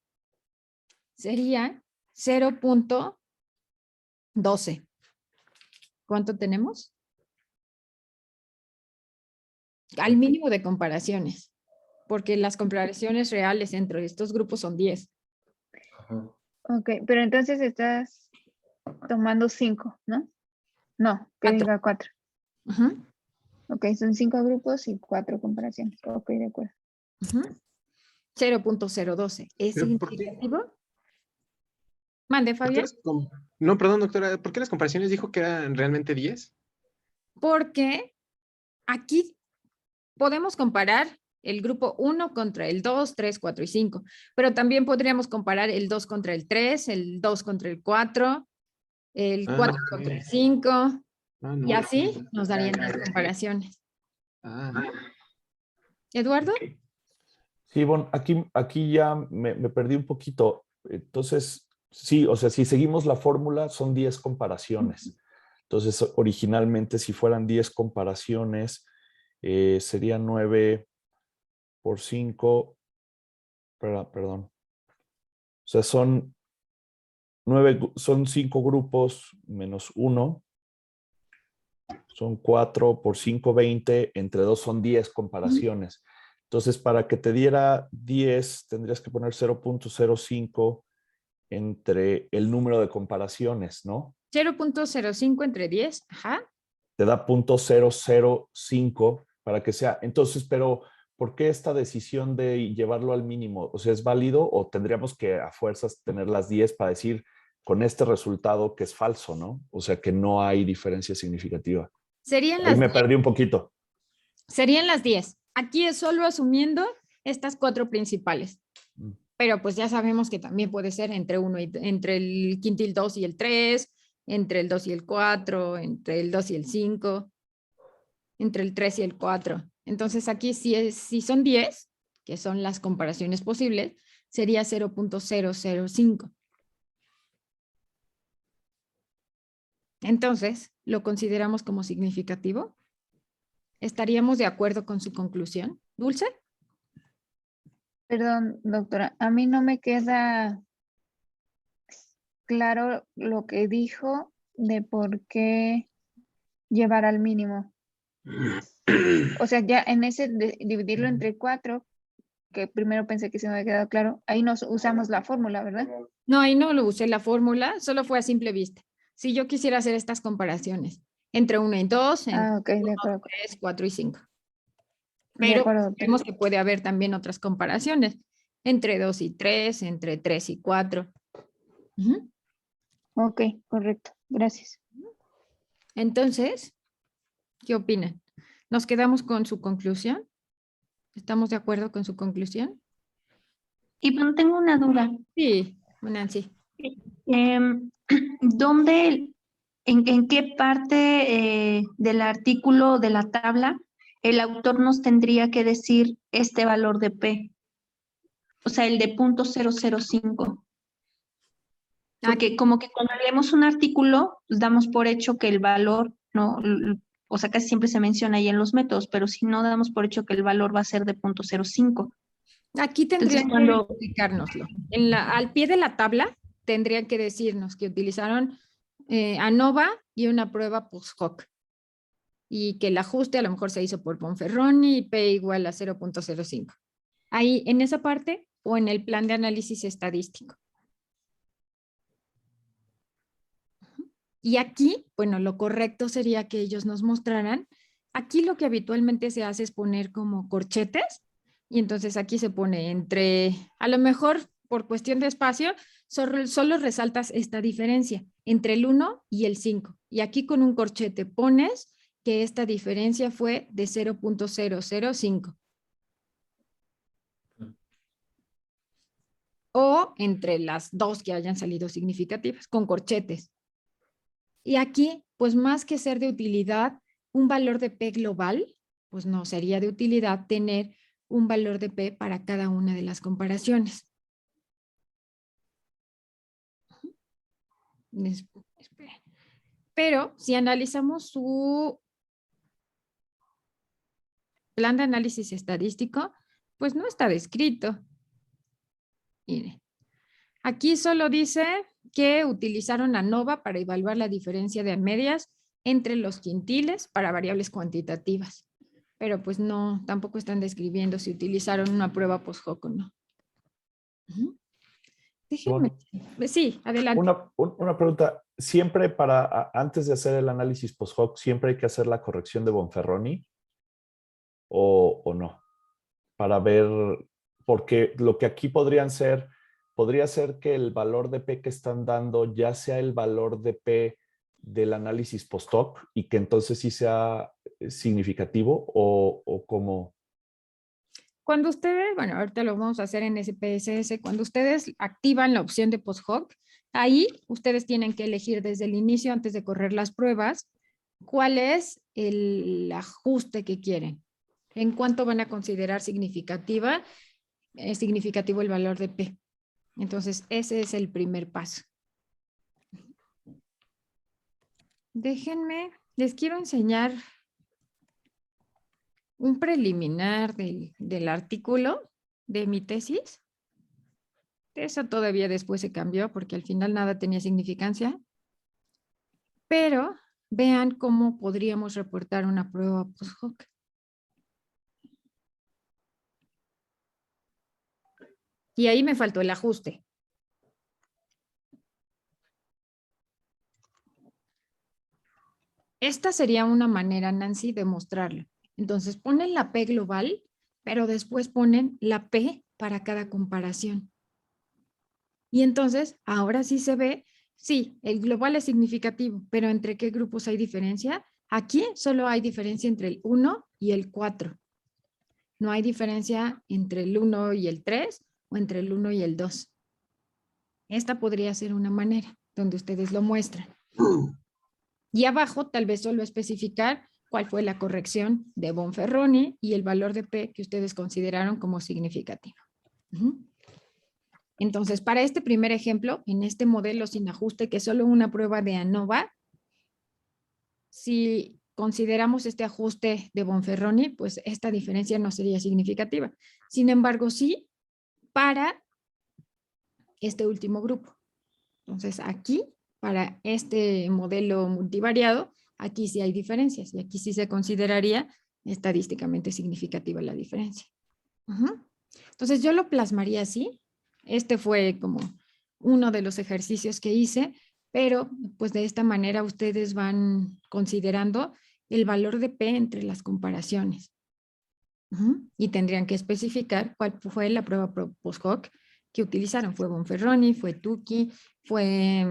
sería 0.12. ¿Cuánto tenemos? Al mínimo de comparaciones, porque las comparaciones reales entre estos grupos son 10. Ajá. Ok, pero entonces estás tomando 5, ¿no? No, que Cuatro. diga 4. Ujú, Ok, son 5 grupos y 4 comparaciones. Ok, de acuerdo. ujú. 0.012. ¿Es Pero, ¿por qué? significativo? Mande, ¿Por qué Fabián. No, perdón, doctora, ¿por qué las comparaciones dijo que eran realmente 10? Porque aquí podemos comparar el grupo 1 contra el 2, 3, 4 y 5, pero también podríamos comparar el 2 contra el 3, el 2 contra el 4, el 4 contra el 5, y así nos darían 10 comparaciones. ¿Eduardo? Sí, bueno, aquí ya me perdí un poquito. Entonces, sí, o sea, si seguimos la fórmula, son 10 comparaciones. Entonces, originalmente, si fueran 10 comparaciones, serían 9 por 5, perdón. O sea, son 5 grupos menos 1. Son 4 por 5, 20. Entre 2 son 10 comparaciones. Entonces, para que te diera 10, tendrías que poner 0.05 entre el número de comparaciones, ¿no? 0.05 entre 10, ajá. Te da 0.005 para que sea. Entonces, pero ¿por qué esta decisión de llevarlo al mínimo? O sea, ¿es válido o tendríamos que a fuerzas tener las 10 para decir con este resultado que es falso, ¿no? O sea, que no hay diferencia significativa. Serían Ahí las me 10. perdí un poquito. Serían las 10. Aquí es solo asumiendo estas 4 principales. Pero pues ya sabemos que también puede ser entre el quintil 2 y el 3, entre el 2 y el 4, entre el 2 y el 5, entre el 3 y el 4. Entonces aquí si son 10, que son las comparaciones posibles, sería 0.005. Entonces, ¿lo consideramos como significativo? ¿Estaríamos de acuerdo con su conclusión? ¿Dulce? Perdón, doctora, a mí no me queda claro lo que dijo de por qué llevar al mínimo. O sea, ya en ese de dividirlo entre 4, que primero pensé que se me había quedado claro, ahí nos usamos la fórmula, ¿verdad? No, ahí no lo usé la fórmula, solo fue a simple vista. Si yo quisiera hacer estas comparaciones entre 1 y 2, entre Ah, ok, de 1, acuerdo. 3, 4 y 5. De Pero acuerdo, doctora. vemos que puede haber también otras comparaciones entre 2 y 3, entre 3 y 4. Ujú. Ok, correcto. Gracias. Entonces, ¿qué opinan? ¿Nos quedamos con su conclusión? ¿Estamos de acuerdo con su conclusión? Y bueno, tengo una duda. Sí, Nancy. ¿Dónde, en qué parte del artículo de la tabla el autor nos tendría que decir este valor de P? O sea, el de 0.005. Porque como que cuando leemos un artículo, pues damos por hecho que el valor, ¿no? O sea, casi siempre se menciona ahí en los métodos, pero si no, damos por hecho que el valor va a ser de 0.05. Aquí tendrían que explicárnoslo. Al pie de la tabla tendrían que decirnos que utilizaron ANOVA y una prueba post-hoc. Y que el ajuste a lo mejor se hizo por Bonferroni y P igual a 0.05. Ahí, en esa parte o en el plan de análisis estadístico. Y aquí, bueno, lo correcto sería que ellos nos mostraran. Aquí lo que habitualmente se hace es poner como corchetes. Y entonces aquí se pone entre, a lo mejor por cuestión de espacio, solo resaltas esta diferencia entre el 1 y el 5. Y aquí con un corchete pones que esta diferencia fue de 0.005. O entre las dos que hayan salido significativas, con corchetes. Y aquí, pues más que ser de utilidad, un valor de P global, pues no sería de utilidad tener un valor de P para cada una de las comparaciones. Pero si analizamos su plan de análisis estadístico, pues no está descrito. Mire, aquí solo dice que utilizaron ANOVA para evaluar la diferencia de medias entre los quintiles para variables cuantitativas. Pero pues no, tampoco están describiendo si utilizaron una prueba post-hoc o no. Déjenme. Sí, adelante. Una pregunta. ¿Siempre antes de hacer el análisis post-hoc, siempre hay que hacer la corrección de Bonferroni o no? Para ver, porque lo que aquí podría ser que el valor de P que están dando ya sea el valor de P del análisis post-hoc y que entonces sí sea significativo o como... Cuando ustedes, bueno, ahorita lo vamos a hacer en SPSS, cuando ustedes activan la opción de post-hoc, ahí ustedes tienen que elegir desde el inicio, antes de correr las pruebas, cuál es el ajuste que quieren. En cuánto van a considerar significativo el valor de P. Entonces, ese es el primer paso. Déjenme, les quiero enseñar un preliminar del artículo de mi tesis. Eso todavía después se cambió porque al final nada tenía significancia. Pero vean cómo podríamos reportar una prueba post-hoc. Y ahí me faltó el ajuste. Esta sería una manera, Nancy, de mostrarlo. Entonces ponen la P global, pero después ponen la P para cada comparación. Y entonces, ahora sí se ve, sí, el global es significativo, pero ¿entre qué grupos hay diferencia? Aquí solo hay diferencia entre el 1 y el 4. No hay diferencia entre el 1 y el 3 o entre el 1 y el 2. Esta podría ser una manera donde ustedes lo muestran. Y abajo tal vez solo especificar cuál fue la corrección de Bonferroni y el valor de P que ustedes consideraron como significativo. Entonces, para este primer ejemplo, en este modelo sin ajuste, que es solo una prueba de ANOVA, si consideramos este ajuste de Bonferroni, pues esta diferencia no sería significativa. Sin embargo, sí para este último grupo. Entonces, aquí, para este modelo multivariado, aquí sí hay diferencias y aquí sí se consideraría estadísticamente significativa la diferencia. Entonces, yo lo plasmaría así. Este fue como uno de los ejercicios que hice, pero pues de esta manera ustedes van considerando el valor de P entre las comparaciones. Y tendrían que especificar cuál fue la prueba post-hoc que utilizaron. ¿Fue Bonferroni, fue Tukey, fue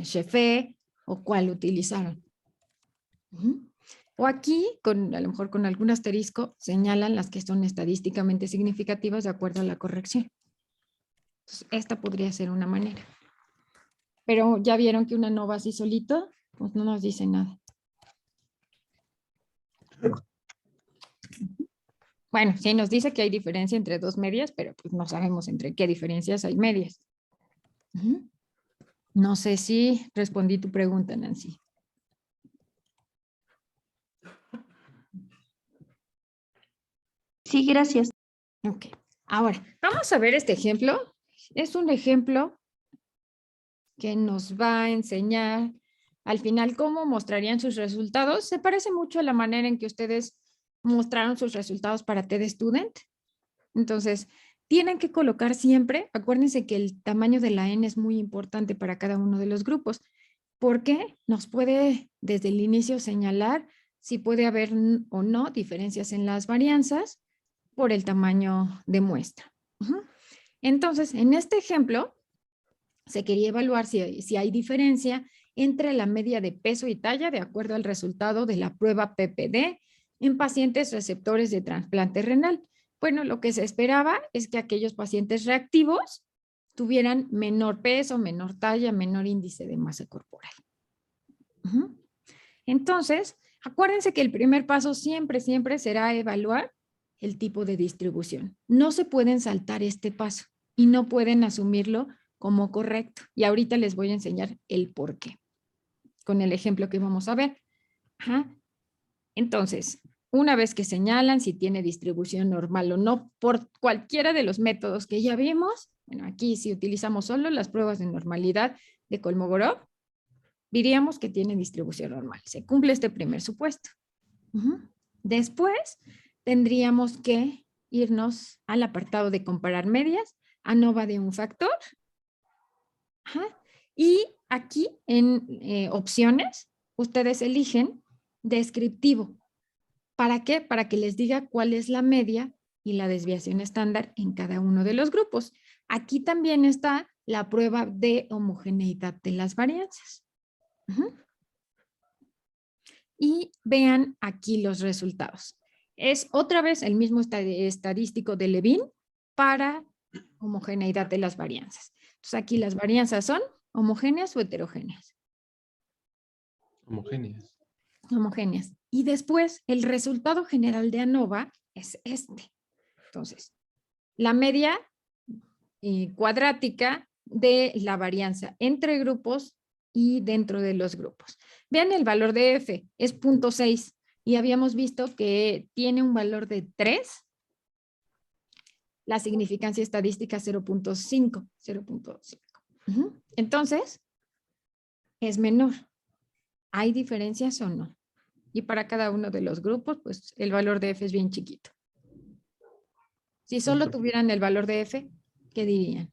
Shefé o cuál utilizaron? O aquí, a lo mejor con algún asterisco, señalan las que son estadísticamente significativas de acuerdo a la corrección. Entonces, esta podría ser una manera. Pero ya vieron que una no va así solito, pues no nos dice nada. Bueno, sí nos dice que hay diferencia entre dos medias, pero pues no sabemos entre qué diferencias hay medias. Ujú. No sé si respondí tu pregunta, Nancy. Sí, gracias. Ok. Ahora, vamos a ver este ejemplo. Es un ejemplo que nos va a enseñar al final cómo mostrarían sus resultados. Se parece mucho a la manera en que ustedes mostraron sus resultados para TED Student. Entonces, tienen que colocar siempre, acuérdense que el tamaño de la N es muy importante para cada uno de los grupos, porque nos puede desde el inicio señalar si puede haber o no diferencias en las varianzas por el tamaño de muestra. Entonces, en este ejemplo, se quería evaluar si hay diferencia entre la media de peso y talla de acuerdo al resultado de la prueba PPD en pacientes receptores de trasplante renal. Bueno, lo que se esperaba es que aquellos pacientes reactivos tuvieran menor peso, menor talla, menor índice de masa corporal. Entonces, acuérdense que el primer paso siempre será evaluar el tipo de distribución. No se pueden saltar este paso y no pueden asumirlo como correcto. Y ahorita les voy a enseñar el por qué, con el ejemplo que vamos a ver. Entonces, una vez que señalan si tiene distribución normal o no por cualquiera de los métodos que ya vimos, bueno, aquí si utilizamos solo las pruebas de normalidad de Kolmogorov, diríamos que tiene distribución normal. Se cumple este primer supuesto. Después, tendríamos que irnos al apartado de comparar medias, ANOVA de un factor. Y aquí en opciones, ustedes eligen descriptivo. ¿Para qué? Para que les diga cuál es la media y la desviación estándar en cada uno de los grupos. Aquí también está la prueba de homogeneidad de las varianzas. Y vean aquí los resultados. Es otra vez el mismo estadístico de Levin para homogeneidad de las varianzas. Entonces aquí las varianzas son homogéneas o heterogéneas. Homogéneas. Homogéneas. Y después el resultado general de ANOVA es este. Entonces, la media cuadrática de la varianza entre grupos y dentro de los grupos. Vean el valor de F, es 0.6 y habíamos visto que tiene un valor de 3. La significancia estadística 0.5. Entonces, es menor. ¿Hay diferencias o no? Y para cada uno de los grupos, pues el valor de F es bien chiquito. Si solo tuvieran el valor de F, ¿qué dirían?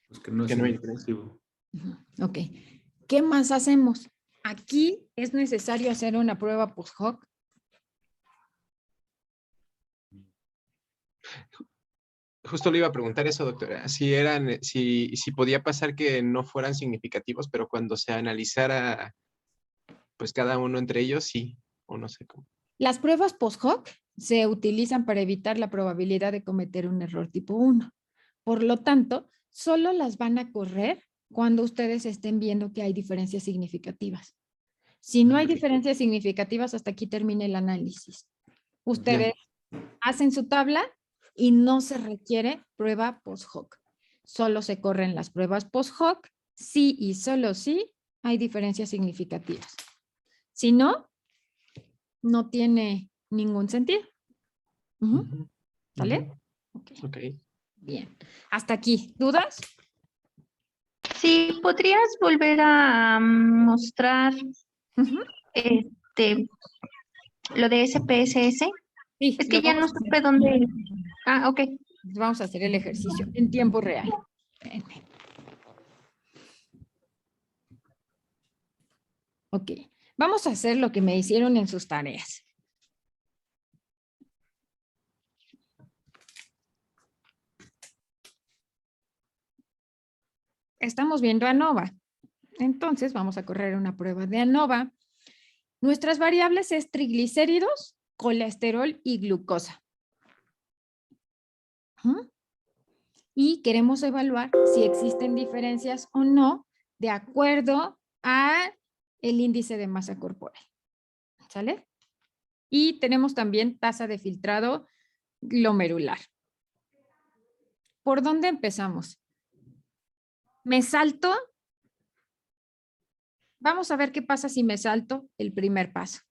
Pues que no es significativo. Ok. ¿Qué más hacemos? Aquí es necesario hacer una prueba post-hoc. Justo le iba a preguntar eso, doctora. Si podía pasar que no fueran significativos, pero cuando se analizara, pues cada uno entre ellos, sí, o no sé cómo. Las pruebas post-hoc se utilizan para evitar la probabilidad de cometer un error tipo 1. Por lo tanto, solo las van a correr cuando ustedes estén viendo que hay diferencias significativas. Si no hay diferencias significativas, hasta aquí termina el análisis. Ustedes hacen su tabla y no se requiere prueba post-hoc. Solo se corren las pruebas post-hoc si y solo si hay diferencias significativas. Si no, no tiene ningún sentido. ¿Vale? Ok. Bien. Hasta aquí. ¿Dudas? Sí, ¿podrías volver a mostrar lo de SPSS? Sí, es que ya no supe dónde. Ah, ok. Vamos a hacer el ejercicio en tiempo real. Ok. Vamos a hacer lo que me hicieron en sus tareas. Estamos viendo ANOVA. Entonces vamos a correr una prueba de ANOVA. Nuestras variables es triglicéridos, colesterol y glucosa. y queremos evaluar si existen diferencias o no de acuerdo a el índice de masa corporal. ¿Sale? Y tenemos también tasa de filtrado glomerular. ¿Por dónde empezamos? Me salto. Vamos a ver qué pasa si me salto el primer paso.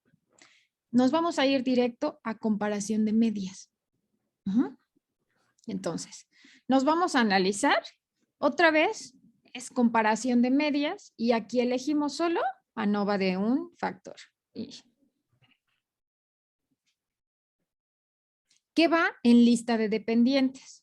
Nos vamos a ir directo a comparación de medias. Entonces, nos vamos a analizar. Otra vez es comparación de medias y aquí elegimos solo ANOVA de un factor. ¿Qué va en lista de dependientes?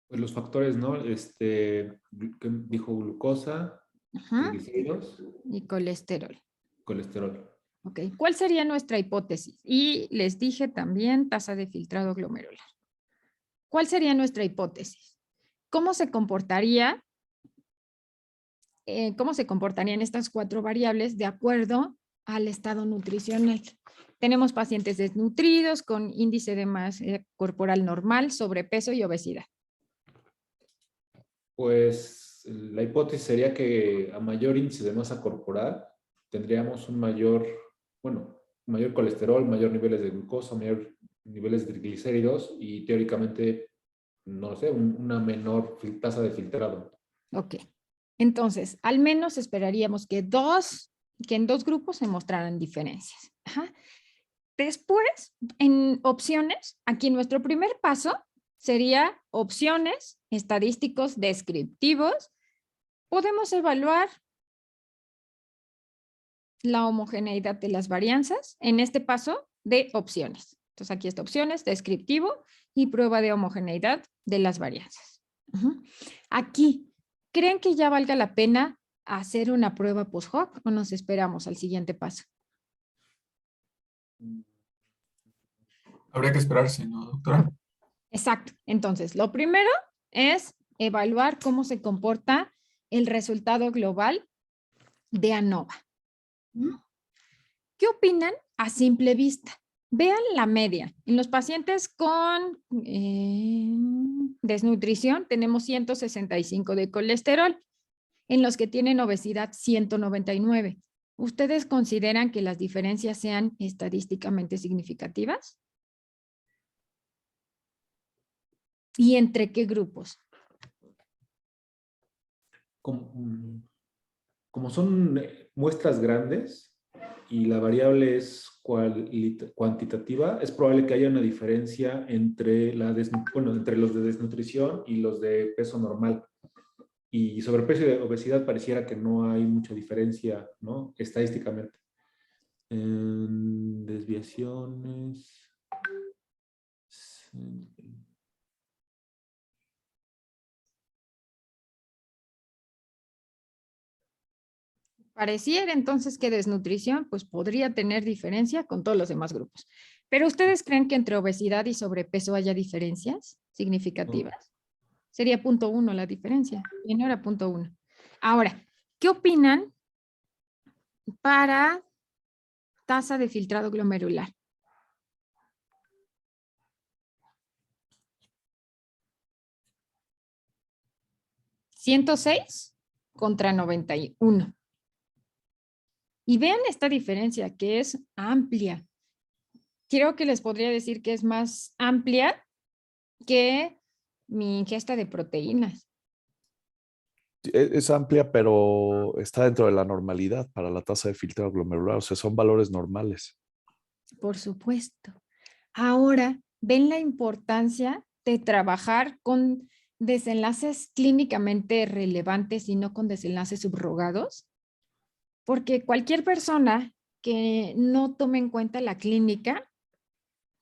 Pues los factores, ¿no? ¿Qué dijo? Glucosa, triglicéridos y colesterol. Colesterol. Ok, ¿cuál sería nuestra hipótesis? Y les dije también tasa de filtrado glomerular. ¿Cuál sería nuestra hipótesis? ¿Cómo se comportarían estas 4 variables de acuerdo al estado nutricional? Tenemos pacientes desnutridos con índice de masa corporal normal, sobrepeso y obesidad. Pues la hipótesis sería que a mayor índice de masa corporal tendríamos un mayor colesterol, mayor niveles de glucosa, mayor niveles de triglicéridos y teóricamente, no sé, una menor tasa de filtrado. Ok, entonces al menos esperaríamos que en 2 grupos se mostraran diferencias. Después, en opciones, aquí nuestro primer paso sería opciones, estadísticos descriptivos. Podemos evaluar la homogeneidad de las varianzas en este paso de opciones. Entonces aquí está opciones, descriptivo y prueba de homogeneidad de las varianzas. Aquí, ¿creen que ya valga la pena hacer una prueba post-hoc o nos esperamos al siguiente paso? Habría que esperarse, ¿no, doctora? Exacto. Entonces, lo primero es evaluar cómo se comporta el resultado global de ANOVA. ¿Qué opinan a simple vista? Vean la media. En los pacientes con desnutrición tenemos 165 de colesterol. En los que tienen obesidad, 199. ¿Ustedes consideran que las diferencias sean estadísticamente significativas? ¿Y entre qué grupos? Como son muestras grandes y la variable es cuantitativa, es probable que haya una diferencia entre, entre los de desnutrición y los de peso normal. Y sobrepeso y obesidad pareciera que no hay mucha diferencia, ¿no? Estadísticamente. Desviaciones. Pareciera entonces que desnutrición pues podría tener diferencia con todos los demás grupos. ¿Pero ustedes creen que entre obesidad y sobrepeso haya diferencias significativas? Sería 0.1 la diferencia, y no era 0.1. Ahora, ¿qué opinan para tasa de filtrado glomerular? ¿106 contra 91? Y vean esta diferencia que es amplia. Creo que les podría decir que es más amplia que mi ingesta de proteínas. Es amplia, pero está dentro de la normalidad para la tasa de filtrado glomerular. O sea, son valores normales. Por supuesto. Ahora, ¿ven la importancia de trabajar con desenlaces clínicamente relevantes y no con desenlaces subrogados? Porque cualquier persona que no tome en cuenta la clínica,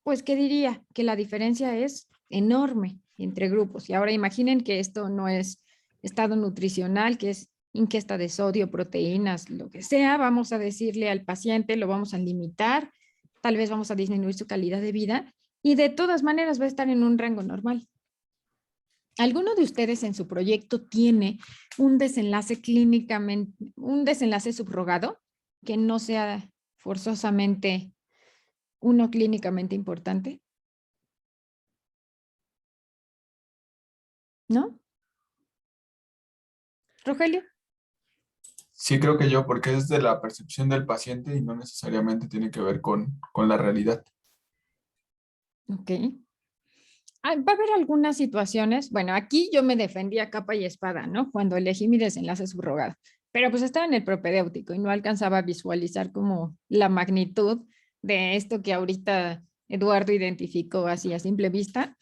pues, ¿qué diría? Que la diferencia es enorme entre grupos. Y ahora imaginen que esto no es estado nutricional, que es ingesta de sodio, proteínas, lo que sea. Vamos a decirle al paciente, lo vamos a limitar, tal vez vamos a disminuir su calidad de vida y de todas maneras va a estar en un rango normal. ¿Alguno de ustedes en su proyecto tiene un desenlace clínicamente, un desenlace subrogado que no sea forzosamente uno clínicamente importante? ¿No? Rogelio. Sí, creo que yo, porque es de la percepción del paciente y no necesariamente tiene que ver con la realidad. Ok. Va a haber algunas situaciones, bueno, aquí yo me defendí a capa y espada, ¿no? Cuando elegí mi desenlace subrogado, pero pues estaba en el propedéutico y no alcanzaba a visualizar como la magnitud de esto que ahorita Eduardo identificó así a simple vista.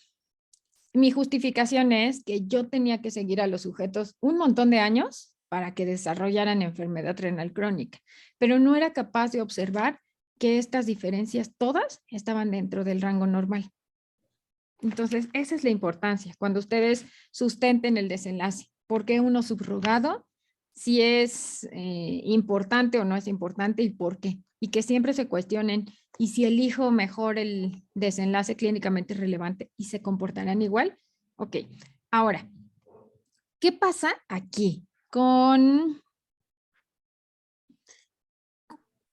Mi justificación es que yo tenía que seguir a los sujetos un montón de años para que desarrollaran enfermedad renal crónica, pero no era capaz de observar que estas diferencias todas estaban dentro del rango normal. Entonces, esa es la importancia cuando ustedes sustenten el desenlace. ¿Por qué uno subrogado? Si es importante o no es importante y por qué. Y que siempre se cuestionen, ¿y si elijo mejor el desenlace clínicamente relevante y se comportarán igual? Ok, ahora, ¿qué pasa aquí?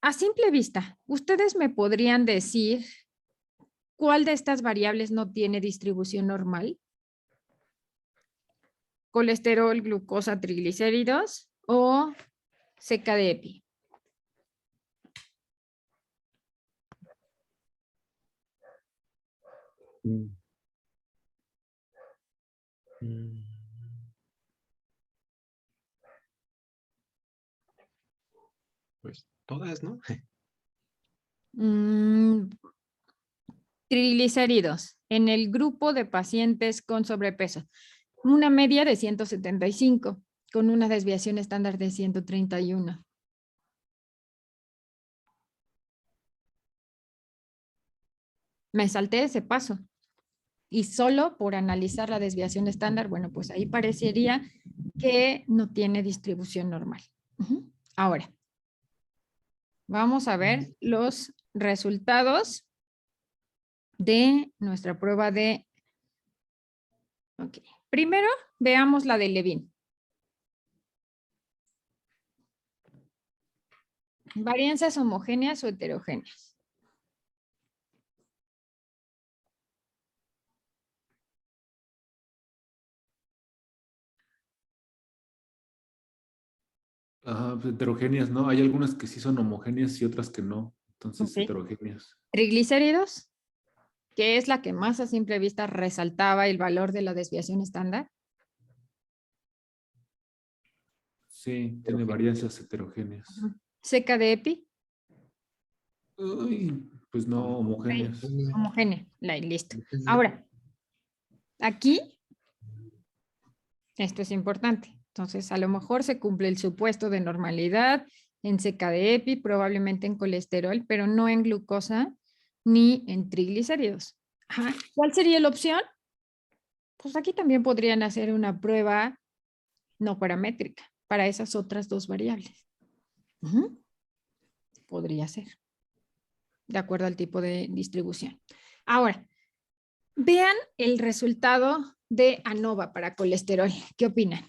A simple vista, ustedes me podrían decir ¿cuál de estas variables no tiene distribución normal? ¿Colesterol, glucosa, triglicéridos o CK de EPI? Pues todas, ¿no? Triglicéridos en el grupo de pacientes con sobrepeso. Una media de 175 con una desviación estándar de 131. Me salté ese paso. Y solo por analizar la desviación estándar, bueno, pues ahí parecería que no tiene distribución normal. Ahora, vamos a ver los resultados de nuestra prueba de... Ok. Primero, veamos la de Levin. ¿Varianzas homogéneas o heterogéneas? Pues heterogéneas, ¿no? Hay algunas que sí son homogéneas y otras que no. Entonces, Ok. heterogéneas. Triglicéridos, que es la que más a simple vista resaltaba el valor de la desviación estándar. Sí, tiene varianzas heterogéneas. CK de EPI. Uy, pues no, homogéneas. Homogénea, listo. Ahora, aquí, esto es importante. Entonces, a lo mejor se cumple el supuesto de normalidad en CK de EPI, probablemente en colesterol, pero no en glucosa ni en triglicéridos. Ajá. ¿Cuál sería la opción? Pues aquí también podrían hacer una prueba no paramétrica para esas otras dos variables. Podría ser, de acuerdo al tipo de distribución. Ahora, vean el resultado de ANOVA para colesterol. ¿Qué opinan?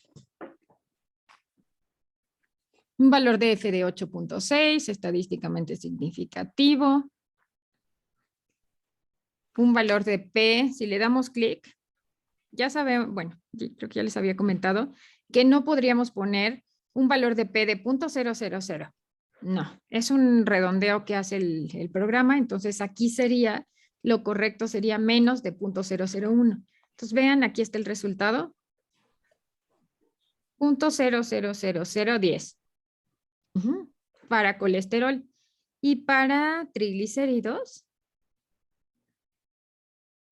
Un valor de F de 8.6, estadísticamente significativo. Un valor de P, si le damos clic, ya sabemos, bueno, creo que ya les había comentado, que no podríamos poner un valor de P de 0.000. No, es un redondeo que hace el programa, entonces aquí sería, lo correcto sería menos de 0.001. Entonces vean, aquí está el resultado. 0.000010 para colesterol y para triglicéridos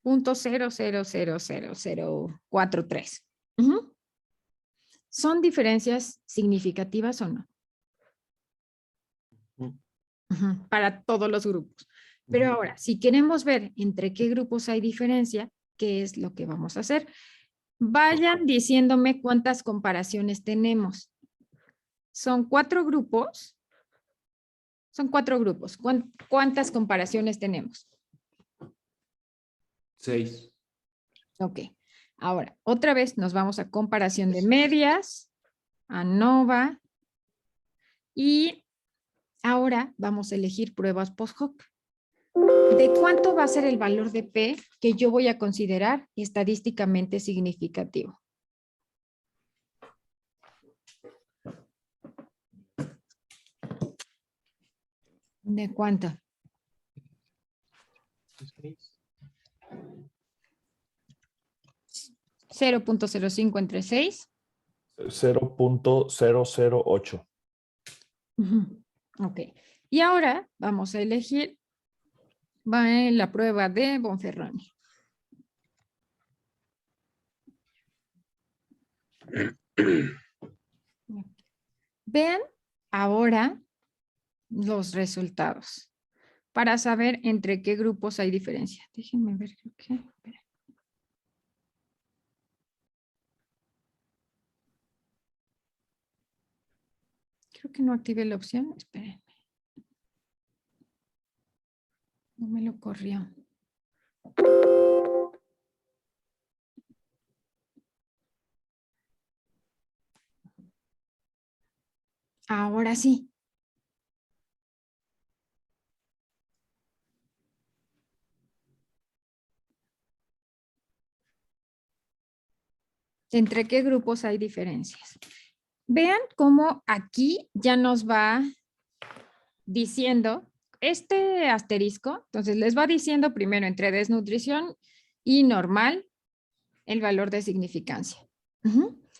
0.000043. ¿Son diferencias significativas o no? Para todos los grupos. Pero ahora, si queremos ver entre qué grupos hay diferencia, ¿qué es lo que vamos a hacer? Vayan diciéndome cuántas comparaciones tenemos. Son 4 grupos. Son 4 grupos. ¿Cuántas comparaciones tenemos? 6. Ok. Ahora, otra vez nos vamos a comparación de medias, ANOVA, y ahora vamos a elegir pruebas post-hoc. ¿De cuánto va a ser el valor de P que yo voy a considerar estadísticamente significativo? ¿De cuánto? 0.05 entre 6. 0.008. Ok. Y ahora vamos a elegir la prueba de Bonferroni. Vean ahora los resultados para saber entre qué grupos hay diferencia. Déjenme ver, creo que... espera. Creo que no activé la opción. Espérenme. No me lo corrió. Ahora sí. ¿Entre qué grupos hay diferencias? Vean cómo aquí ya nos va diciendo este asterisco. Entonces les va diciendo primero entre desnutrición y normal el valor de significancia.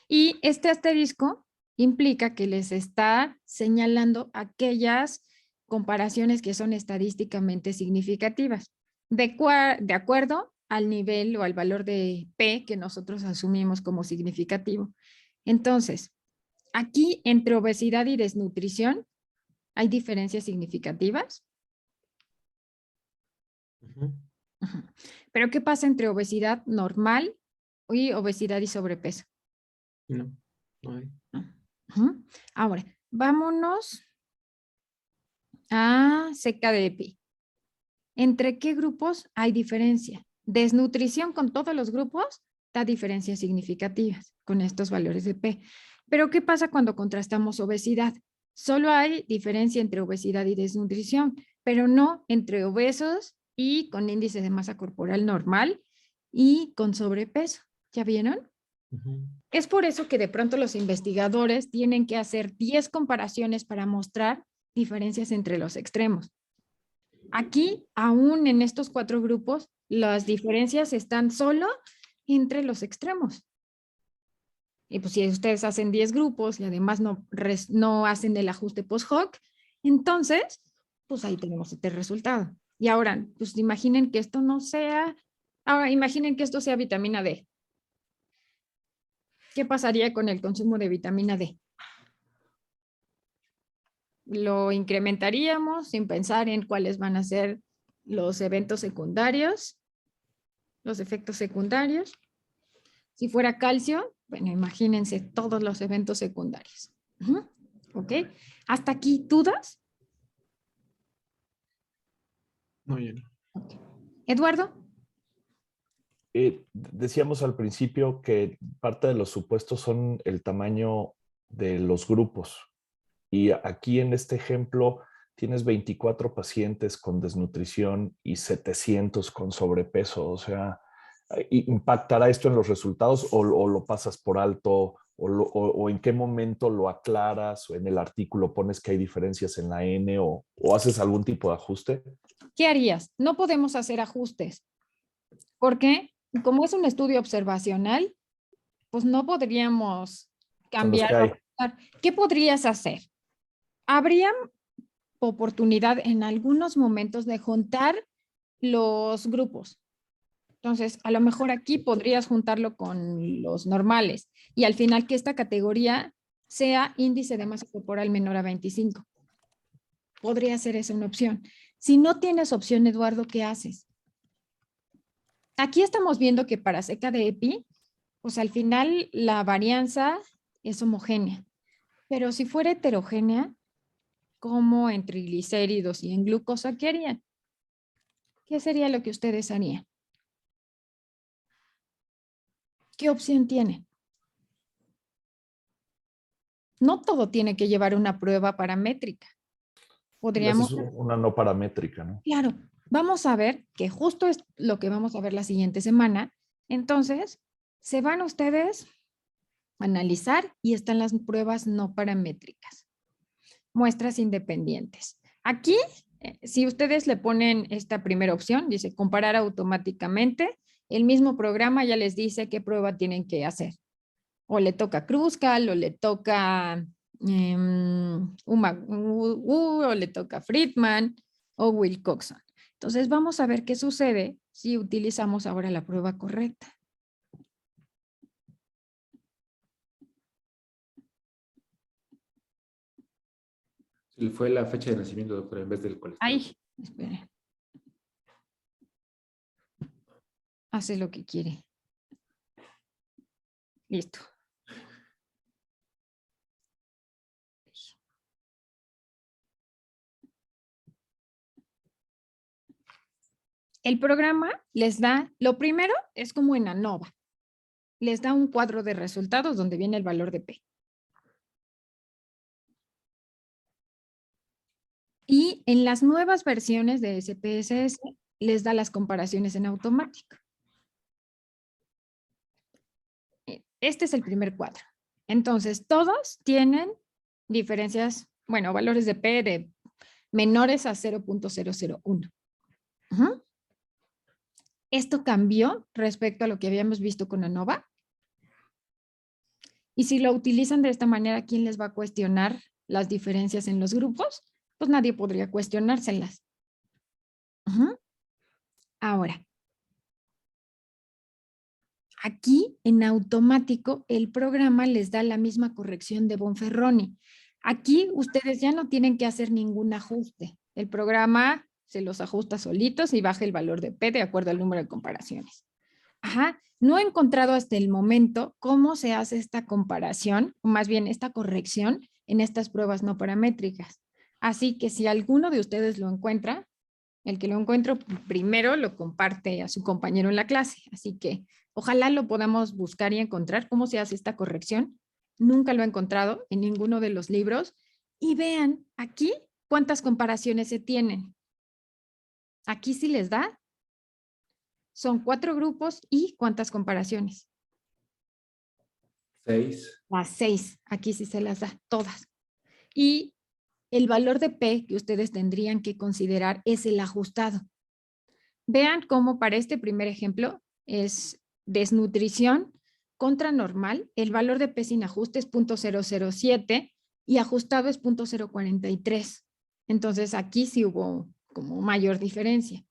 Y este asterisco implica que les está señalando aquellas comparaciones que son estadísticamente significativas, de acuerdo al nivel o al valor de P que nosotros asumimos como significativo. Entonces, aquí entre obesidad y desnutrición, ¿hay diferencias significativas? ¿Pero qué pasa entre obesidad normal y obesidad y sobrepeso? No, no hay. Ahora, vámonos a seca de EPI. ¿Entre qué grupos hay diferencia? Desnutrición con todos los grupos da diferencias significativas con estos valores de P. Pero ¿qué pasa cuando contrastamos obesidad? Solo hay diferencia entre obesidad y desnutrición, pero no entre obesos y con índice de masa corporal normal y con sobrepeso. ¿Ya vieron? Es por eso que de pronto los investigadores tienen que hacer 10 comparaciones para mostrar diferencias entre los extremos. Aquí, aún en estos 4 grupos, las diferencias están solo entre los extremos. Y pues si ustedes hacen 10 grupos y además no hacen el ajuste post-hoc, entonces, pues ahí tenemos este resultado. Y ahora, pues imaginen que esto no sea, ahora imaginen que esto sea vitamina D. ¿Qué pasaría con el consumo de vitamina D? Lo incrementaríamos sin pensar en cuáles van a ser los eventos secundarios, los efectos secundarios. Si fuera calcio, bueno, imagínense todos los eventos secundarios. ¿Ok? ¿Hasta aquí dudas? No, ya no. Okay. Eduardo. Decíamos al principio que parte de los supuestos son el tamaño de los grupos. Y aquí en este ejemplo tienes 24 pacientes con desnutrición y 700 con sobrepeso. O sea, ¿impactará esto en los resultados o lo pasas por alto? ¿O en qué momento lo aclaras? ¿O en el artículo pones que hay diferencias en la N? ¿O haces algún tipo de ajuste? ¿Qué harías? No podemos hacer ajustes. ¿Por qué? Como es un estudio observacional, pues no podríamos cambiar. ¿Qué podrías hacer? Habría oportunidad en algunos momentos de juntar los grupos. Entonces, a lo mejor aquí podrías juntarlo con los normales y al final que esta categoría sea índice de masa corporal menor a 25. Podría ser esa una opción. Si no tienes opción, Eduardo, ¿qué haces? Aquí estamos viendo que para seca de EPI, pues al final la varianza es homogénea. Pero si fuera heterogénea, como en triglicéridos y en glucosa, ¿qué harían? ¿Qué sería lo que ustedes harían? ¿Qué opción tienen? No todo tiene que llevar una prueba paramétrica. Podríamos... Es una no paramétrica, ¿no? Claro. Vamos a ver que justo es lo que vamos a ver la siguiente semana. Entonces, se van ustedes a analizar y están las pruebas no paramétricas. Muestras independientes. Aquí Si ustedes le ponen esta primera opción, dice comparar automáticamente, el mismo programa ya les dice qué prueba tienen que hacer. O le toca Kruskal, o le toca o le toca Friedman o Wilcoxon. Entonces vamos a ver qué sucede si utilizamos ahora la prueba correcta. Fue la fecha de nacimiento, doctora, en vez del colesterol. Ay, espere. Hace lo que quiere. Listo. El programa les da, lo primero es como en ANOVA. Les da un cuadro de resultados donde viene el valor de P. Y en las nuevas versiones de SPSS les da las comparaciones en automático. Este es el primer cuadro. Entonces, todos tienen diferencias, bueno, valores de P de menores a 0.001. Esto cambió respecto a lo que habíamos visto con ANOVA. Y si lo utilizan de esta manera, ¿quién les va a cuestionar las diferencias en los grupos? Pues nadie podría cuestionárselas. Ahora, aquí en automático el programa les da la misma corrección de Bonferroni. Aquí ustedes ya no tienen que hacer ningún ajuste. El programa se los ajusta solitos y baja el valor de P de acuerdo al número de comparaciones. No he encontrado hasta el momento cómo se hace esta comparación, o más bien esta corrección en estas pruebas no paramétricas. Así que si alguno de ustedes lo encuentra, el que lo encuentro primero lo comparte a su compañero en la clase. Así que ojalá lo podamos buscar y encontrar cómo se hace esta corrección. Nunca lo he encontrado en ninguno de los libros. Y vean aquí cuántas comparaciones se tienen. Aquí sí les da. Son 4 grupos y ¿cuántas comparaciones? 6. Las 6. Aquí sí se las da todas. Y el valor de P que ustedes tendrían que considerar es el ajustado. Vean cómo para este primer ejemplo es desnutrición contra normal. El valor de P sin ajuste es 0.007 y ajustado es 0.043. Entonces aquí sí hubo como mayor diferencia.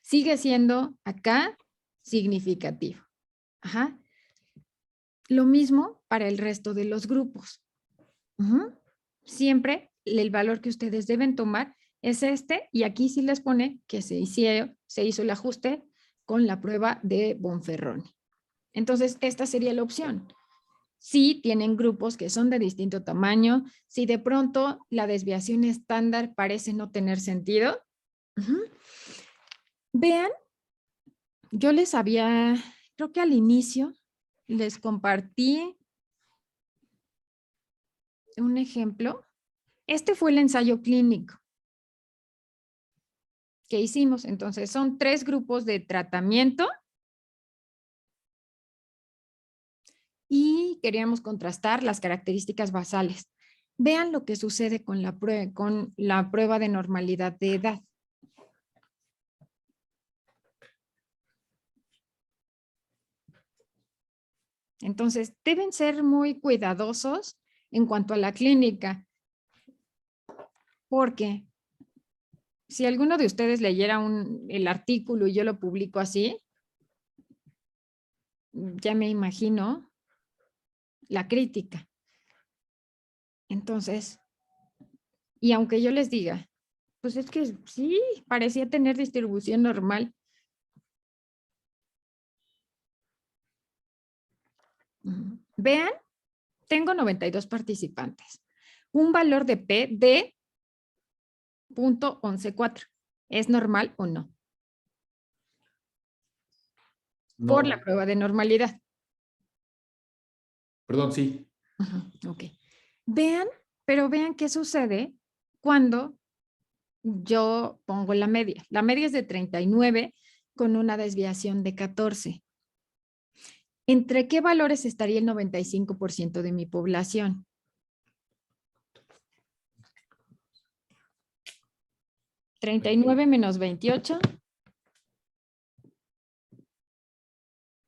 Sigue siendo acá significativo. Lo mismo para el resto de los grupos. Siempre el valor que ustedes deben tomar es este, y aquí sí les pone que se hizo el ajuste con la prueba de Bonferroni. Entonces, esta sería la opción. Si tienen grupos que son de distinto tamaño, si de pronto la desviación estándar parece no tener sentido, vean, yo les había, creo que al inicio les compartí un ejemplo. Este fue el ensayo clínico que hicimos. Entonces, son 3 grupos de tratamiento y queríamos contrastar las características basales. Vean lo que sucede con la prueba de normalidad de edad. Entonces, deben ser muy cuidadosos en cuanto a la clínica, porque si alguno de ustedes leyera el artículo y yo lo publico así, ya me imagino la crítica. Entonces, y aunque yo les diga, pues es que sí, parecía tener distribución normal. Vean, tengo 92 participantes. Un valor de P de 0.114. ¿Es normal o no? No. Por la prueba de normalidad. Perdón, sí. Ok. Vean, pero vean qué sucede cuando yo pongo la media. La media es de 39 con una desviación de 14. ¿Entre qué valores estaría el 95% de mi población? 39 menos 28.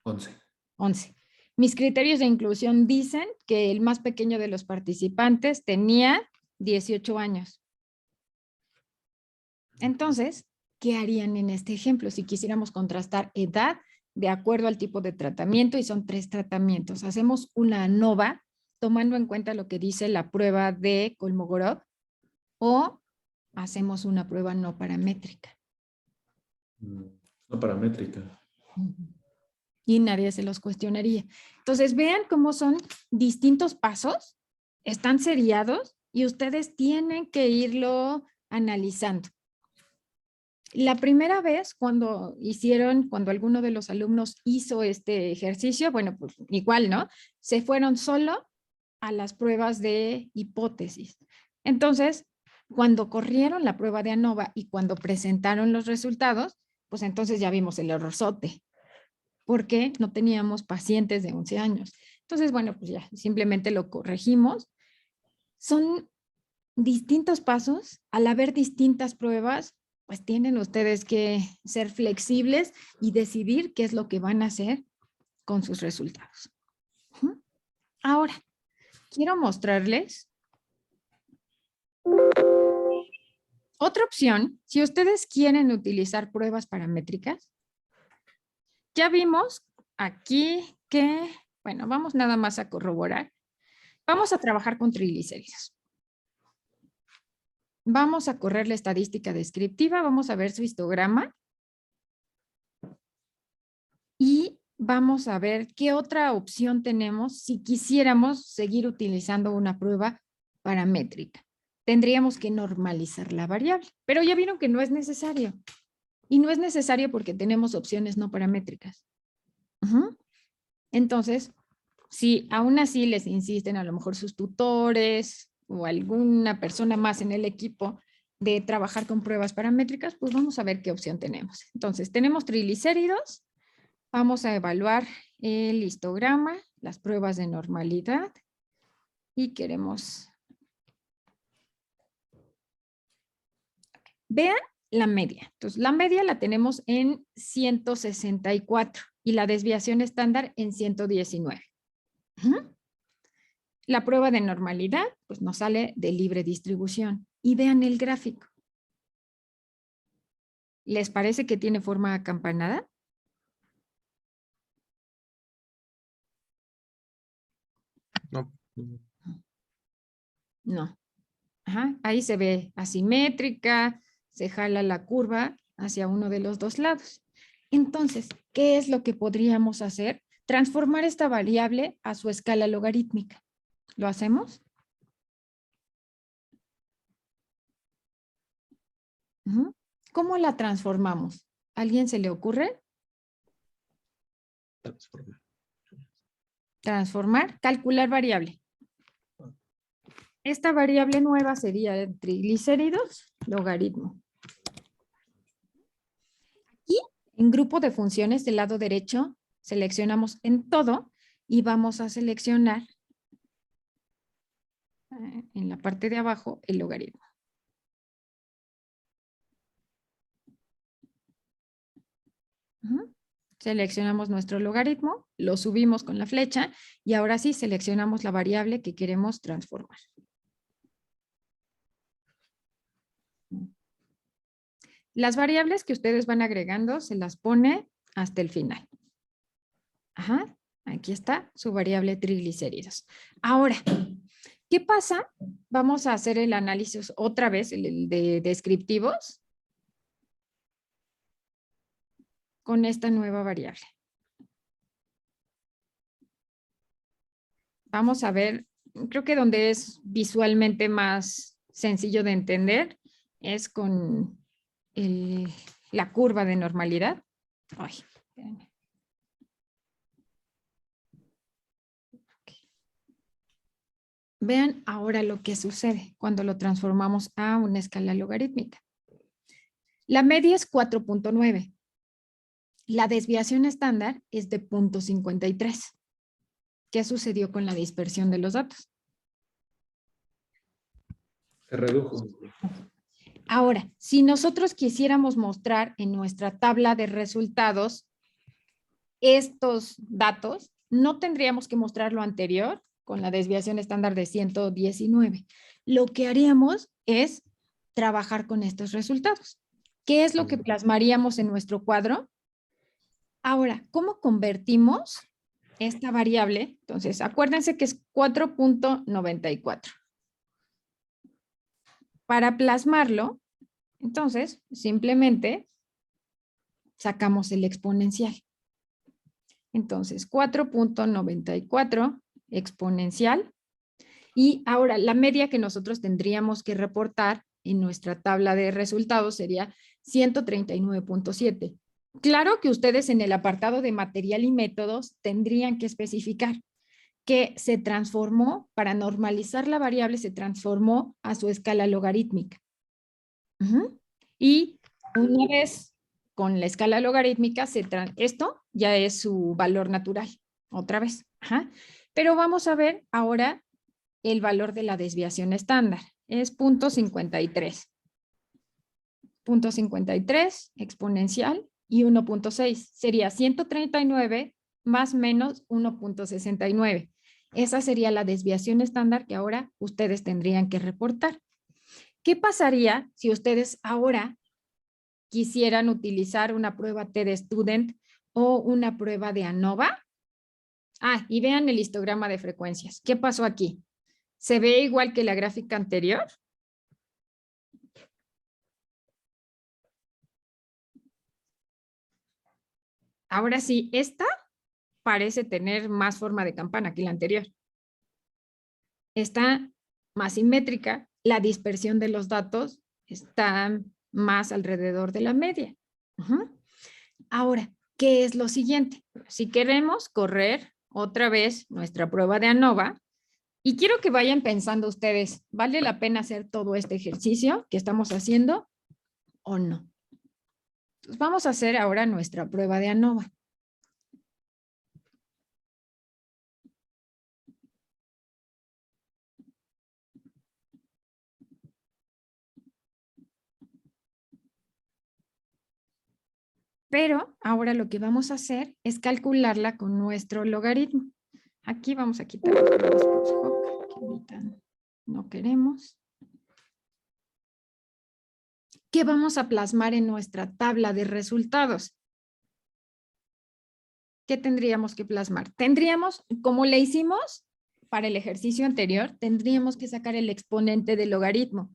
11. 11. Mis criterios de inclusión dicen que el más pequeño de los participantes tenía 18 años. Entonces, ¿qué harían en este ejemplo si quisiéramos contrastar edad de acuerdo al tipo de tratamiento? Y son 3 tratamientos. Hacemos una ANOVA tomando en cuenta lo que dice la prueba de Kolmogorov o hacemos una prueba no paramétrica. No paramétrica. Y nadie se los cuestionaría. Entonces, vean cómo son distintos pasos, están seriados y ustedes tienen que irlo analizando. La primera vez cuando alguno de los alumnos hizo este ejercicio, bueno, pues igual, ¿no? Se fueron solo a las pruebas de hipótesis. Entonces, cuando corrieron la prueba de ANOVA y cuando presentaron los resultados, pues entonces ya vimos el errorzote, porque no teníamos pacientes de 11 años. Entonces, bueno, pues ya simplemente lo corregimos. Son distintos pasos. Al haber distintas pruebas, pues tienen ustedes que ser flexibles y decidir qué es lo que van a hacer con sus resultados. Ahora, quiero mostrarles otra opción. Si ustedes quieren utilizar pruebas paramétricas, ya vimos aquí que, bueno, vamos nada más a corroborar. Vamos a trabajar con triglicéridos. Vamos a correr la estadística descriptiva, vamos a ver su histograma. Y vamos a ver qué otra opción tenemos si quisiéramos seguir utilizando una prueba paramétrica. Tendríamos que normalizar la variable, pero ya vieron que no es necesario. Y no es necesario porque tenemos opciones no paramétricas. Entonces, si aún así les insisten a lo mejor sus tutores o alguna persona más en el equipo de trabajar con pruebas paramétricas, pues vamos a ver qué opción tenemos. Entonces, tenemos triglicéridos. Vamos a evaluar el histograma, las pruebas de normalidad y queremos... Vean la media. Entonces, la media la tenemos en 164 y la desviación estándar en 119. La prueba de normalidad, pues nos sale de libre distribución. Y vean el gráfico. ¿Les parece que tiene forma acampanada? No. No. Ajá, ahí se ve asimétrica, se jala la curva hacia uno de los dos lados. Entonces, ¿qué es lo que podríamos hacer? Transformar esta variable a su escala logarítmica. ¿Lo hacemos? ¿Cómo la transformamos? ¿A alguien se le ocurre? Transformar, calcular variable. Esta variable nueva sería triglicéridos, logaritmo. Aquí, en grupo de funciones del lado derecho, seleccionamos en todo y vamos a seleccionar en la parte de abajo el logaritmo. Seleccionamos nuestro logaritmo, lo subimos con la flecha y ahora sí seleccionamos la variable que queremos transformar. Las variables que ustedes van agregando se las pone hasta el final. Ajá, aquí está su variable triglicéridos. Ahora, ¿qué pasa? Vamos a hacer el análisis otra vez, el de descriptivos, con esta nueva variable. Vamos a ver, creo que donde es visualmente más sencillo de entender es con la curva de normalidad. Ay, espérenme. Vean ahora lo que sucede cuando lo transformamos a una escala logarítmica. La media es 4.9. La desviación estándar es de 0.53. ¿Qué sucedió con la dispersión de los datos? Se redujo. Ahora, si nosotros quisiéramos mostrar en nuestra tabla de resultados estos datos, no tendríamos que mostrar lo anterior con la desviación estándar de 119. Lo que haríamos es trabajar con estos resultados. ¿Qué es lo que plasmaríamos en nuestro cuadro? Ahora, ¿cómo convertimos esta variable? Entonces, acuérdense que es 4.94. Para plasmarlo, entonces, simplemente sacamos el exponencial. Entonces, 4.94 exponencial. Y ahora, la media que nosotros tendríamos que reportar en nuestra tabla de resultados sería 139.7. Claro que ustedes en el apartado de material y métodos tendrían que especificar que se transformó, para normalizar la variable, se transformó a su escala logarítmica. Y una vez con la escala logarítmica, esto ya es su valor natural, otra vez. Pero vamos a ver ahora el valor de la desviación estándar. Es 0.53. 0.53 exponencial y 1.6. Sería 139 más menos 1.69. Esa sería la desviación estándar que ahora ustedes tendrían que reportar. ¿Qué pasaría si ustedes ahora quisieran utilizar una prueba TED-Student o una prueba de ANOVA? Y vean el histograma de frecuencias. ¿Qué pasó aquí? ¿Se ve igual que la gráfica anterior? Ahora sí, esta parece tener más forma de campana que la anterior. Está más simétrica, la dispersión de los datos está más alrededor de la media. Ahora, ¿qué es lo siguiente? Si queremos correr otra vez nuestra prueba de ANOVA, y quiero que vayan pensando ustedes, ¿vale la pena hacer todo este ejercicio que estamos haciendo o no? Entonces, vamos a hacer ahora nuestra prueba de ANOVA. Pero ahora lo que vamos a hacer es calcularla con nuestro logaritmo. Aquí vamos a quitar los post-hoc, que ahorita no queremos. ¿Qué vamos a plasmar en nuestra tabla de resultados? ¿Qué tendríamos que plasmar? Tendríamos, como le hicimos para el ejercicio anterior, tendríamos que sacar el exponente del logaritmo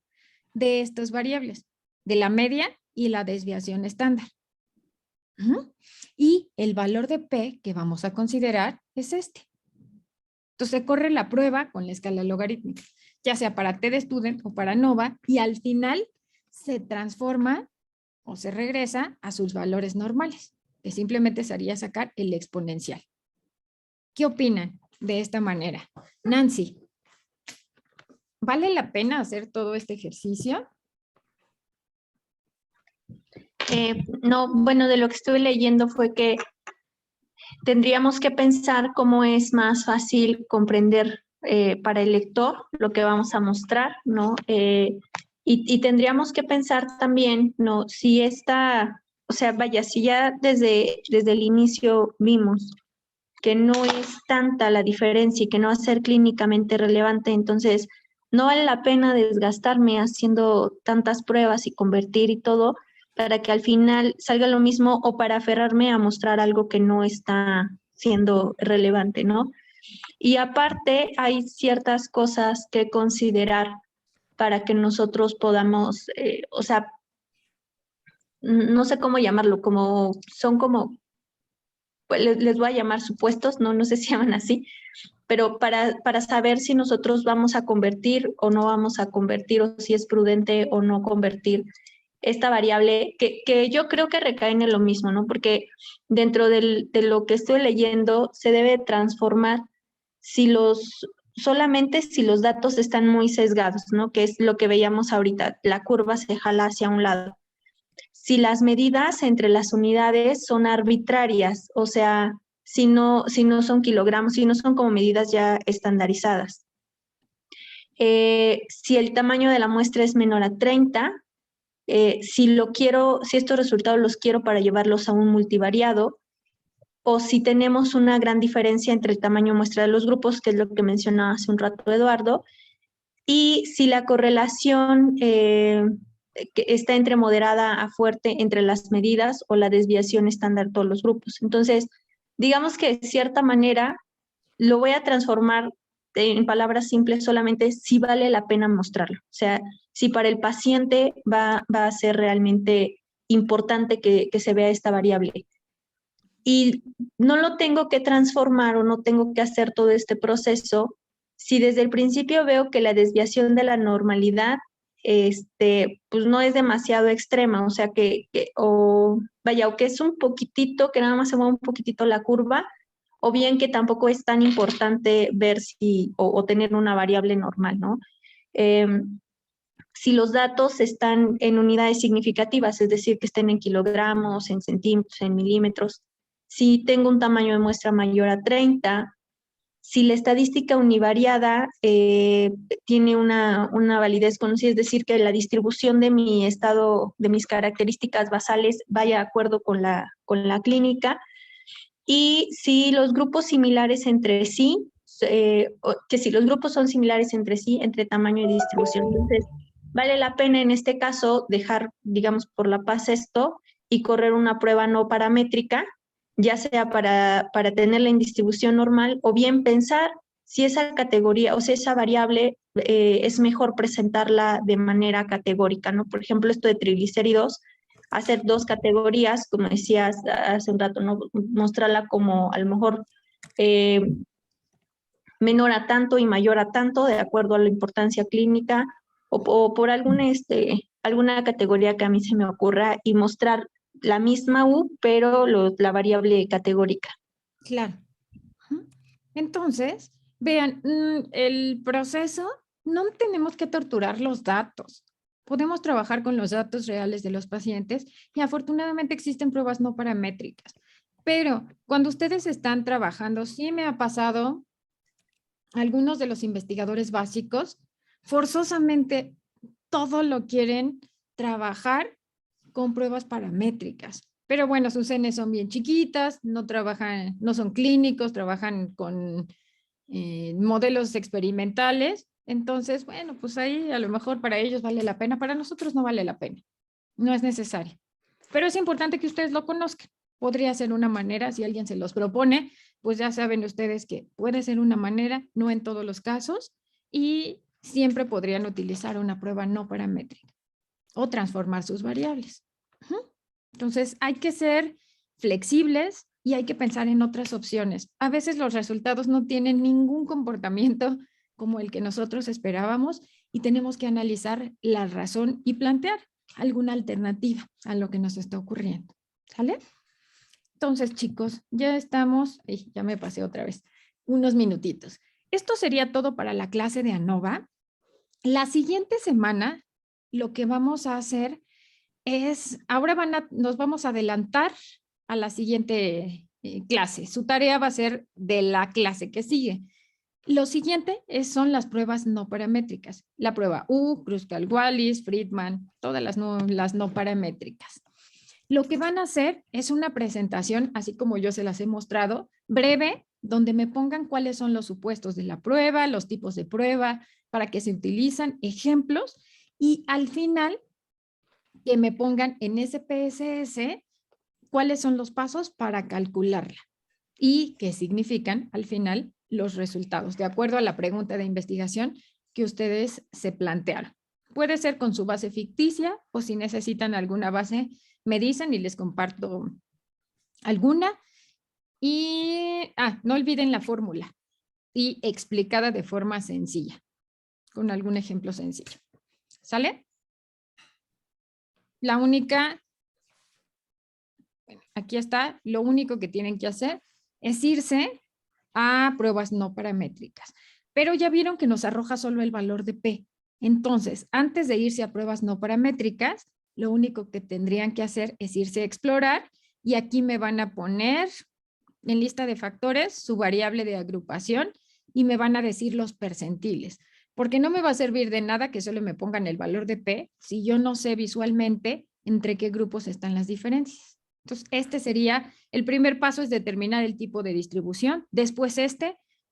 de estas variables, de la media y la desviación estándar. Y el valor de P que vamos a considerar es este. Entonces corre la prueba con la escala logarítmica, ya sea para TED-Student o para ANOVA, y al final se transforma o se regresa a sus valores normales, que simplemente sería sacar el exponencial. ¿Qué opinan de esta manera? Nancy, ¿vale la pena hacer todo este ejercicio? No, bueno, de lo que estuve leyendo fue que tendríamos que pensar cómo es más fácil comprender para el lector lo que vamos a mostrar, ¿no? Y tendríamos que pensar también, ¿no? Si esta, o sea, vaya, si ya desde el inicio vimos que no es tanta la diferencia y que no va a ser clínicamente relevante, entonces no vale la pena desgastarme haciendo tantas pruebas y convertir y todo, para que al final salga lo mismo o para aferrarme a mostrar algo que no está siendo relevante, ¿no? Y aparte hay ciertas cosas que considerar para que nosotros podamos, o sea, no sé cómo llamarlo, son como, pues les voy a llamar supuestos, no sé si llaman así, pero para saber si nosotros vamos a convertir o no vamos a convertir, o si es prudente o no convertir esta variable, que yo creo que recae en lo mismo, ¿no? Porque dentro de lo que estoy leyendo se debe transformar solamente si los datos están muy sesgados, ¿no? Que es lo que veíamos ahorita, la curva se jala hacia un lado. Si las medidas entre las unidades son arbitrarias, o sea, si no son kilogramos, si no son como medidas ya estandarizadas. Si el tamaño de la muestra es menor a 30, si estos resultados los quiero para llevarlos a un multivariado, o si tenemos una gran diferencia entre el tamaño de muestra de los grupos, que es lo que mencionaba hace un rato Eduardo, y si la correlación que está entre moderada a fuerte entre las medidas o la desviación estándar de todos los grupos. Entonces, digamos que de cierta manera lo voy a transformar en palabras simples solamente si vale la pena mostrarlo. O sea, si para el paciente va a ser realmente importante que se vea esta variable. Y no lo tengo que transformar o no tengo que hacer todo este proceso si desde el principio veo que la desviación de la normalidad pues no es demasiado extrema, o sea o que es un poquitito, que nada más se mueve un poquitito la curva, o bien que tampoco es tan importante ver o tener una variable normal, ¿no? Si los datos están en unidades significativas, es decir, que estén en kilogramos, en centímetros, en milímetros, si tengo un tamaño de muestra mayor a 30, si la estadística univariada tiene una validez conocida, es decir, que la distribución de mi estado, de mis características basales vaya de acuerdo con la clínica, y si los grupos similares entre sí, que si los grupos son similares entre sí, entre tamaño y distribución. Entonces, vale la pena en este caso dejar, digamos, por la paz esto y correr una prueba no paramétrica, ya sea para tenerla en distribución normal, o bien pensar si esa categoría o si esa variable es mejor presentarla de manera categórica, ¿no? Por ejemplo, esto de triglicéridos, hacer 2 categorías, como decías hace un rato, ¿no? Mostrarla como a lo mejor menor a tanto y mayor a tanto, de acuerdo a la importancia clínica, o por alguna categoría que a mí se me ocurra, y mostrar la misma U, pero la variable categórica. Claro. Entonces, vean, el proceso, no tenemos que torturar los datos. Podemos trabajar con los datos reales de los pacientes y afortunadamente existen pruebas no paramétricas. Pero cuando ustedes están trabajando, sí me ha pasado, algunos de los investigadores básicos forzosamente todo lo quieren trabajar con pruebas paramétricas. Pero bueno, sus N son bien chiquitas, no son clínicos, trabajan con modelos experimentales. Entonces, bueno, pues ahí a lo mejor para ellos vale la pena, para nosotros no vale la pena, no es necesario. Pero es importante que ustedes lo conozcan. Podría ser una manera, si alguien se los propone, pues ya saben ustedes que puede ser una manera, no en todos los casos, y siempre podrían utilizar una prueba no paramétrica o transformar sus variables. Entonces, hay que ser flexibles y hay que pensar en otras opciones. A veces los resultados no tienen ningún comportamiento como el que nosotros esperábamos y tenemos que analizar la razón y plantear alguna alternativa a lo que nos está ocurriendo. ¿Sale? Entonces, chicos, ya estamos, ya me pasé otra vez, unos minutitos. Esto sería todo para la clase de ANOVA. La siguiente semana, lo que vamos a hacer es, ahora nos vamos a adelantar a la siguiente clase. Su tarea va a ser de la clase que sigue. Lo siguiente son las pruebas no paramétricas. La prueba U, Kruskal-Wallis, Friedman, todas las no paramétricas. Lo que van a hacer es una presentación, así como yo se las he mostrado, breve, donde me pongan cuáles son los supuestos de la prueba, los tipos de prueba, para que se utilizan, ejemplos, y al final que me pongan en SPSS cuáles son los pasos para calcularla y qué significan al final los resultados, de acuerdo a la pregunta de investigación que ustedes se plantearon. Puede ser con su base ficticia o si necesitan alguna base, me dicen y les comparto alguna. Y, no olviden la fórmula y explicada de forma sencilla, con algún ejemplo sencillo. ¿Sale? La única, bueno, aquí está, lo único que tienen que hacer es irse a pruebas no paramétricas. Pero ya vieron que nos arroja solo el valor de P. Entonces, antes de irse a pruebas no paramétricas, lo único que tendrían que hacer es irse a explorar y aquí me van a poner en lista de factores su variable de agrupación y me van a decir los percentiles. porque no me va a servir de nada que solo me pongan el valor de P si yo no sé visualmente entre qué grupos están las diferencias. Entonces, este sería, el primer paso es determinar el tipo de distribución. Después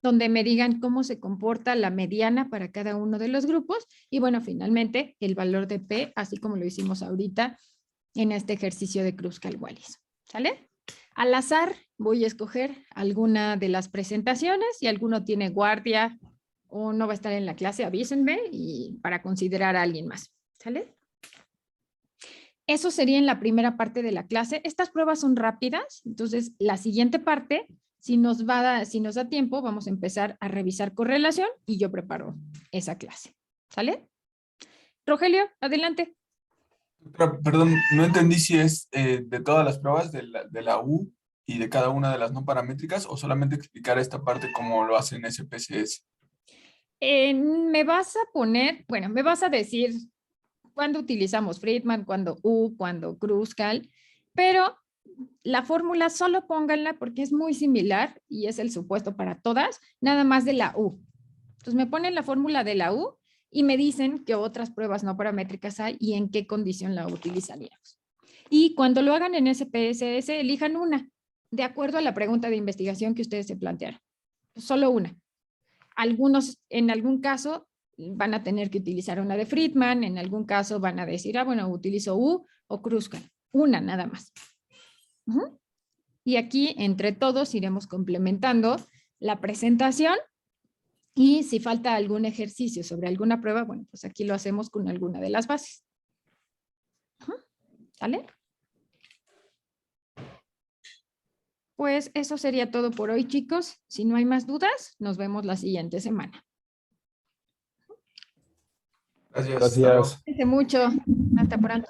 donde me digan cómo se comporta la mediana para cada uno de los grupos. Y bueno, finalmente, el valor de P, así como lo hicimos ahorita en este ejercicio de Kruskal-Wallis. ¿Sale? Al azar voy a escoger alguna de las presentaciones. Si alguno tiene guardia o no va a estar en la clase, avísenme y para considerar a alguien más. ¿Sale? Eso sería en la primera parte de la clase. Estas pruebas son rápidas, entonces la siguiente parte, si nos da tiempo, vamos a empezar a revisar correlación y yo preparo esa clase. ¿Sale? Rogelio, adelante. Perdón, no entendí si es de todas las pruebas de la U y de cada una de las no paramétricas o solamente explicar esta parte como lo hacen SPSS. Me vas a decir cuándo utilizamos Friedman, cuándo U, cuándo Kruskal, pero la fórmula solo pónganla porque es muy similar y es el supuesto para todas, nada más de la U. Entonces me ponen la fórmula de la U y me dicen qué otras pruebas no paramétricas hay y en qué condición la utilizaríamos. Y cuando lo hagan en SPSS, elijan una, de acuerdo a la pregunta de investigación que ustedes se plantearon. Solo una. Algunos, en algún caso, van a tener que utilizar una de Friedman, en algún caso van a decir, bueno, utilizo U o Kruskal. Una nada más. Y aquí, entre todos, iremos complementando la presentación y si falta algún ejercicio sobre alguna prueba, bueno, pues aquí lo hacemos con alguna de las bases. ¿Sale? Pues eso sería todo por hoy, chicos. Si no hay más dudas, nos vemos la siguiente semana. Gracias. Gracias. Cuídense mucho. Hasta pronto.